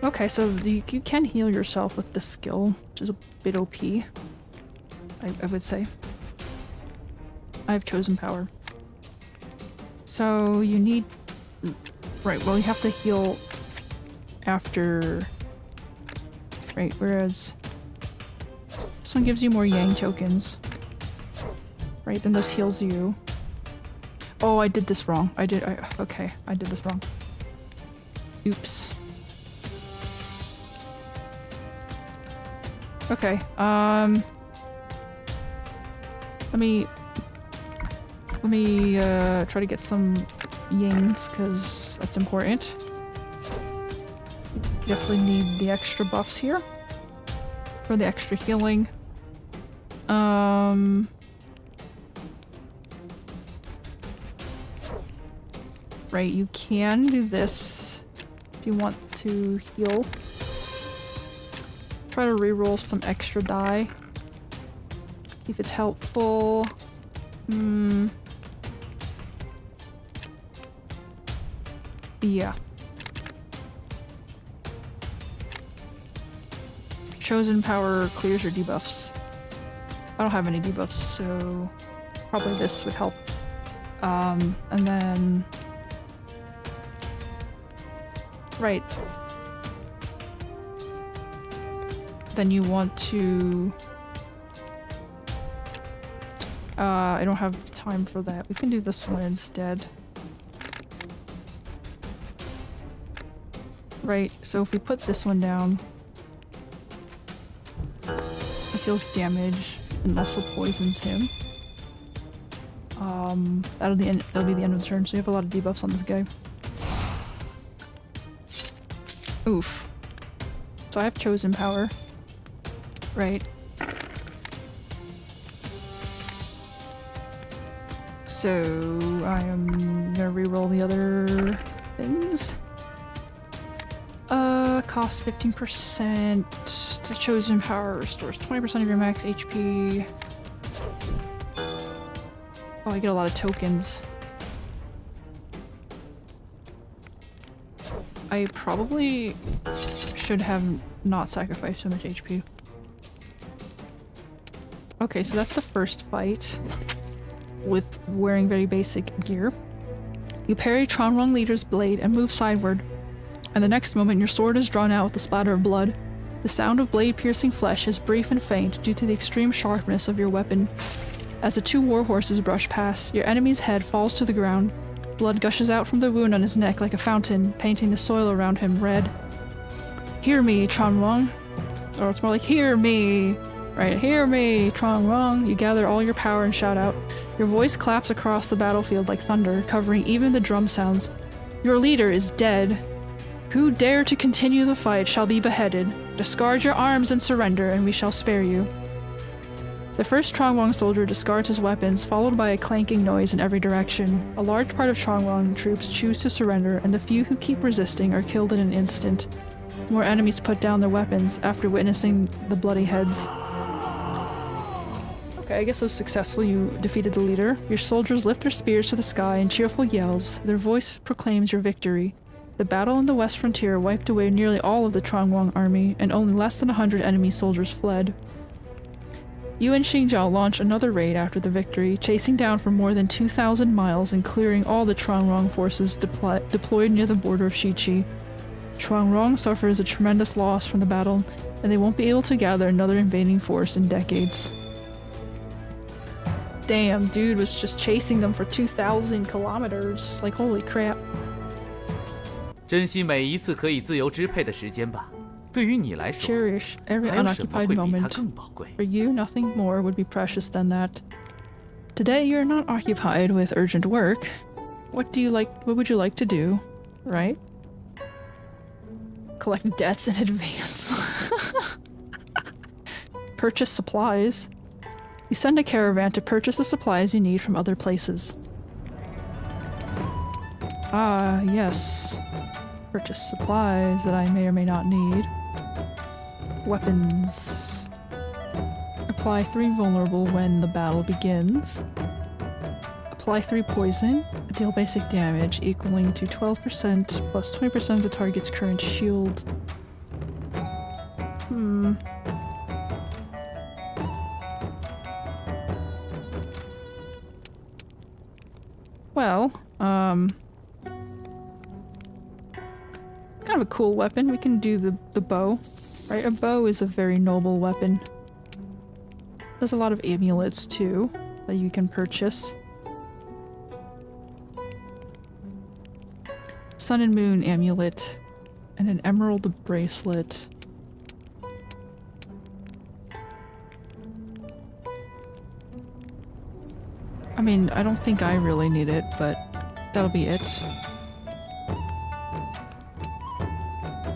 Speaker 1: Okay, so you can heal yourself with this skill, which is a bit OP. I would say. I have chosen power. So you need... right, well you have to heal after... right, whereas... this one gives you more Yang tokens. Right, then this heals you. Oh, I did this wrong. Okay, I did this wrong. Oops. Okay, let me try to get some Yings, because that's important. Definitely need the extra buffs here. For the extra healing. Right, you can do this if you want to heal. Try to reroll some extra die. If it's helpful. Yeah. Chosen power clears your debuffs. I don't have any debuffs, so probably this would help. And then... right. Then you want to... I don't have time for that. We can do this one instead. Right, so if we put this one down... it deals damage and also poisons him. That'll be the end of the turn, so you have a lot of debuffs on this guy. Oof. So I have chosen power. Right. So I am gonna reroll the other things. Cost 15%. The chosen power restores 20% of your max HP. Oh, I get a lot of tokens. I probably should have not sacrificed so much HP. Okay, so that's the first fight with wearing very basic gear. You parry Tronrong leader's blade and move sideward, and the next moment your sword is drawn out with a splatter of blood. The sound of blade-piercing flesh is brief and faint due to the extreme sharpness of your weapon. As the two warhorses brush past, your enemy's head falls to the ground. Blood gushes out from the wound on his neck like a fountain, painting the soil around him red. Hear me, Tronrong. Or it's more like, hear me! Right, hear me, Tronrong. You gather all your power and shout out. Your voice claps across the battlefield like thunder, covering even the drum sounds. Your leader is dead. Who dare to continue the fight shall be beheaded. Discard your arms and surrender, and we shall spare you. The first Tronrong soldier discards his weapons, followed by a clanking noise in every direction. A large part of Tronrong troops choose to surrender, and the few who keep resisting are killed in an instant. More enemies put down their weapons after witnessing the bloody heads. Okay, I guess that was successful. You defeated the leader. Your soldiers lift their spears to the sky in cheerful yells. Their voice proclaims your victory. The battle in the west frontier wiped away nearly all of the Tronrong army, and only less than 100 enemy soldiers fled. You and Xingjiao launch another raid after the victory, chasing down for more than 2,000 miles and clearing all the Tronrong forces deployed near the border of Shiqi. Tronrong suffers a tremendous loss from the battle, and they won't be able to gather another invading force in decades. Damn, dude was just chasing them for 2,000 kilometers. Like, holy crap.
Speaker 2: 珍惜每一次可以自由支配的时间吧。对于你来说，
Speaker 1: Cherish every
Speaker 2: 还有什么
Speaker 1: unoccupied
Speaker 2: 会比它
Speaker 1: moment.
Speaker 2: 更宝贵？
Speaker 1: For you, nothing more would be precious than that. Today, you're not occupied with urgent work. What would you like to do? Right? Collect debts in advance. Purchase supplies. You send a caravan to purchase the supplies you need from other places. Ah, yes. Purchase supplies that I may or may not need. Weapons. Apply 3 vulnerable when the battle begins. Apply 3 poison. Deal basic damage equaling to 12% plus 20% of the target's current shield. Well, it's kind of a cool weapon. We can do the bow, right? A bow is a very noble weapon. There's a lot of amulets too that you can purchase. Sun and Moon amulet and an emerald bracelet. I mean, I don't think I really need it, but that'll be it.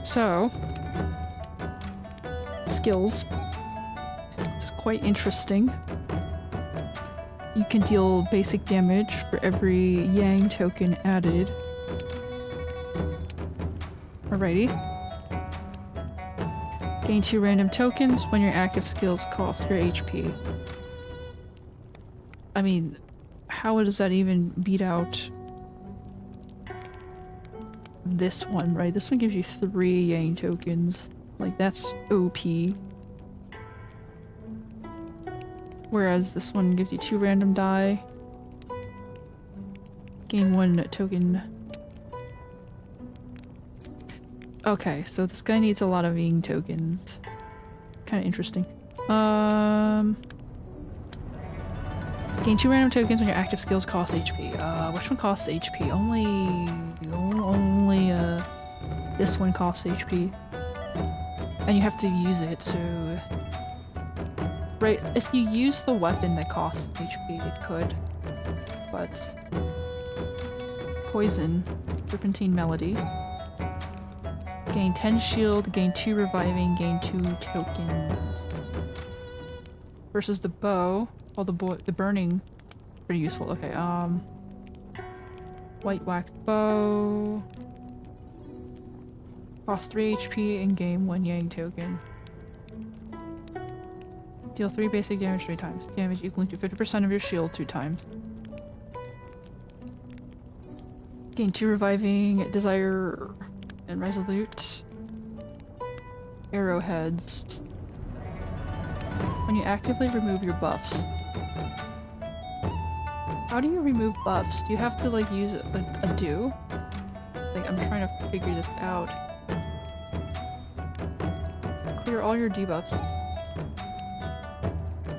Speaker 1: So, skills. It's quite interesting. You can deal basic damage for every Yang token added. Alrighty. Gain 2 random tokens when your active skills cost your HP. I mean, how does that even beat out this one, right? This one gives you 3 Yang tokens. Like, that's OP. Whereas this one gives you 2 random die. Gain 1 token. Okay, so this guy needs a lot of Yang tokens. Kinda interesting. Gain 2 random tokens when your active skills cost HP. Which one costs HP? Only this one costs HP. And you have to use it, so... Right, if you use the weapon that costs HP, it could. But... Poison. Serpentine Melody. Gain 10 shield, gain 2 reviving, gain 2 tokens. Versus the bow. Oh, the burning. Pretty useful. Okay, white wax bow. Cost 3 HP and gain 1 Yang token. Deal 3 basic damage 3 times. Damage equaling to 50% of your shield 2 times. Gain 2 reviving, desire, and resolute. Arrowheads. When you actively remove your buffs. How do you remove buffs? Do you have to like use a do? Like, I'm trying to figure this out. Clear all your debuffs.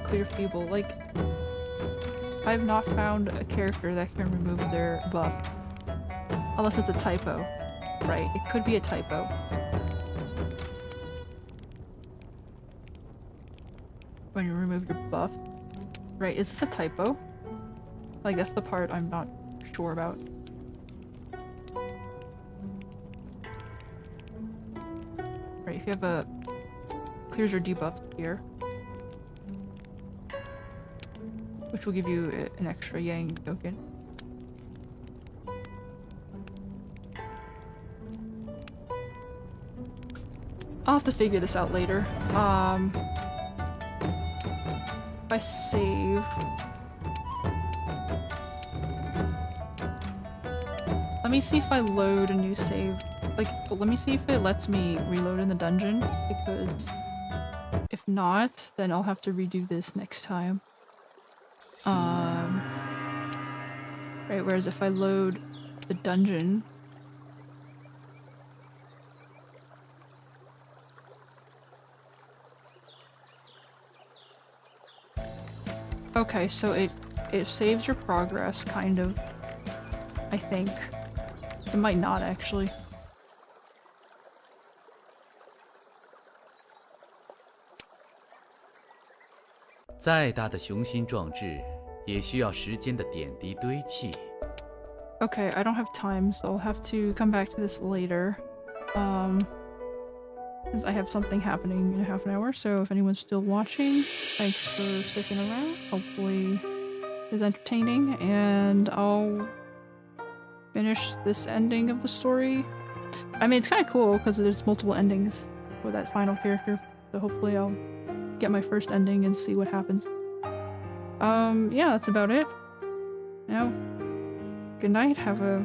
Speaker 1: Clear feeble. Like, I've not found a character that can remove their buff. Unless it's a typo. Right, it could be a typo. When you remove your buff. Right, is this a typo? Like, that's the part I'm not sure about. Right, if you have a... Clears your debuff here. Which will give you an extra Yang token. I'll have to figure this out later. If I save... Let me see if I load a new save. Like, let me see if it lets me reload in the dungeon, because if not, then I'll have to redo this next time. Right, whereas if I load the dungeon... Okay, so it saves your progress, kind of. I think. It might not, actually.
Speaker 2: 再大的雄心壮志，也需要时间的点滴堆砌。
Speaker 1: Okay, I don't have time, so I'll have to come back to this later. Because I have something happening in a half an hour, so if anyone's still watching, thanks for sticking around. Hopefully it's entertaining, and I'll finish this ending of the story. I mean, it's kind of cool because there's multiple endings for that final character, so hopefully I'll get my first ending and see what happens. Yeah, that's about it. Now, good night, have a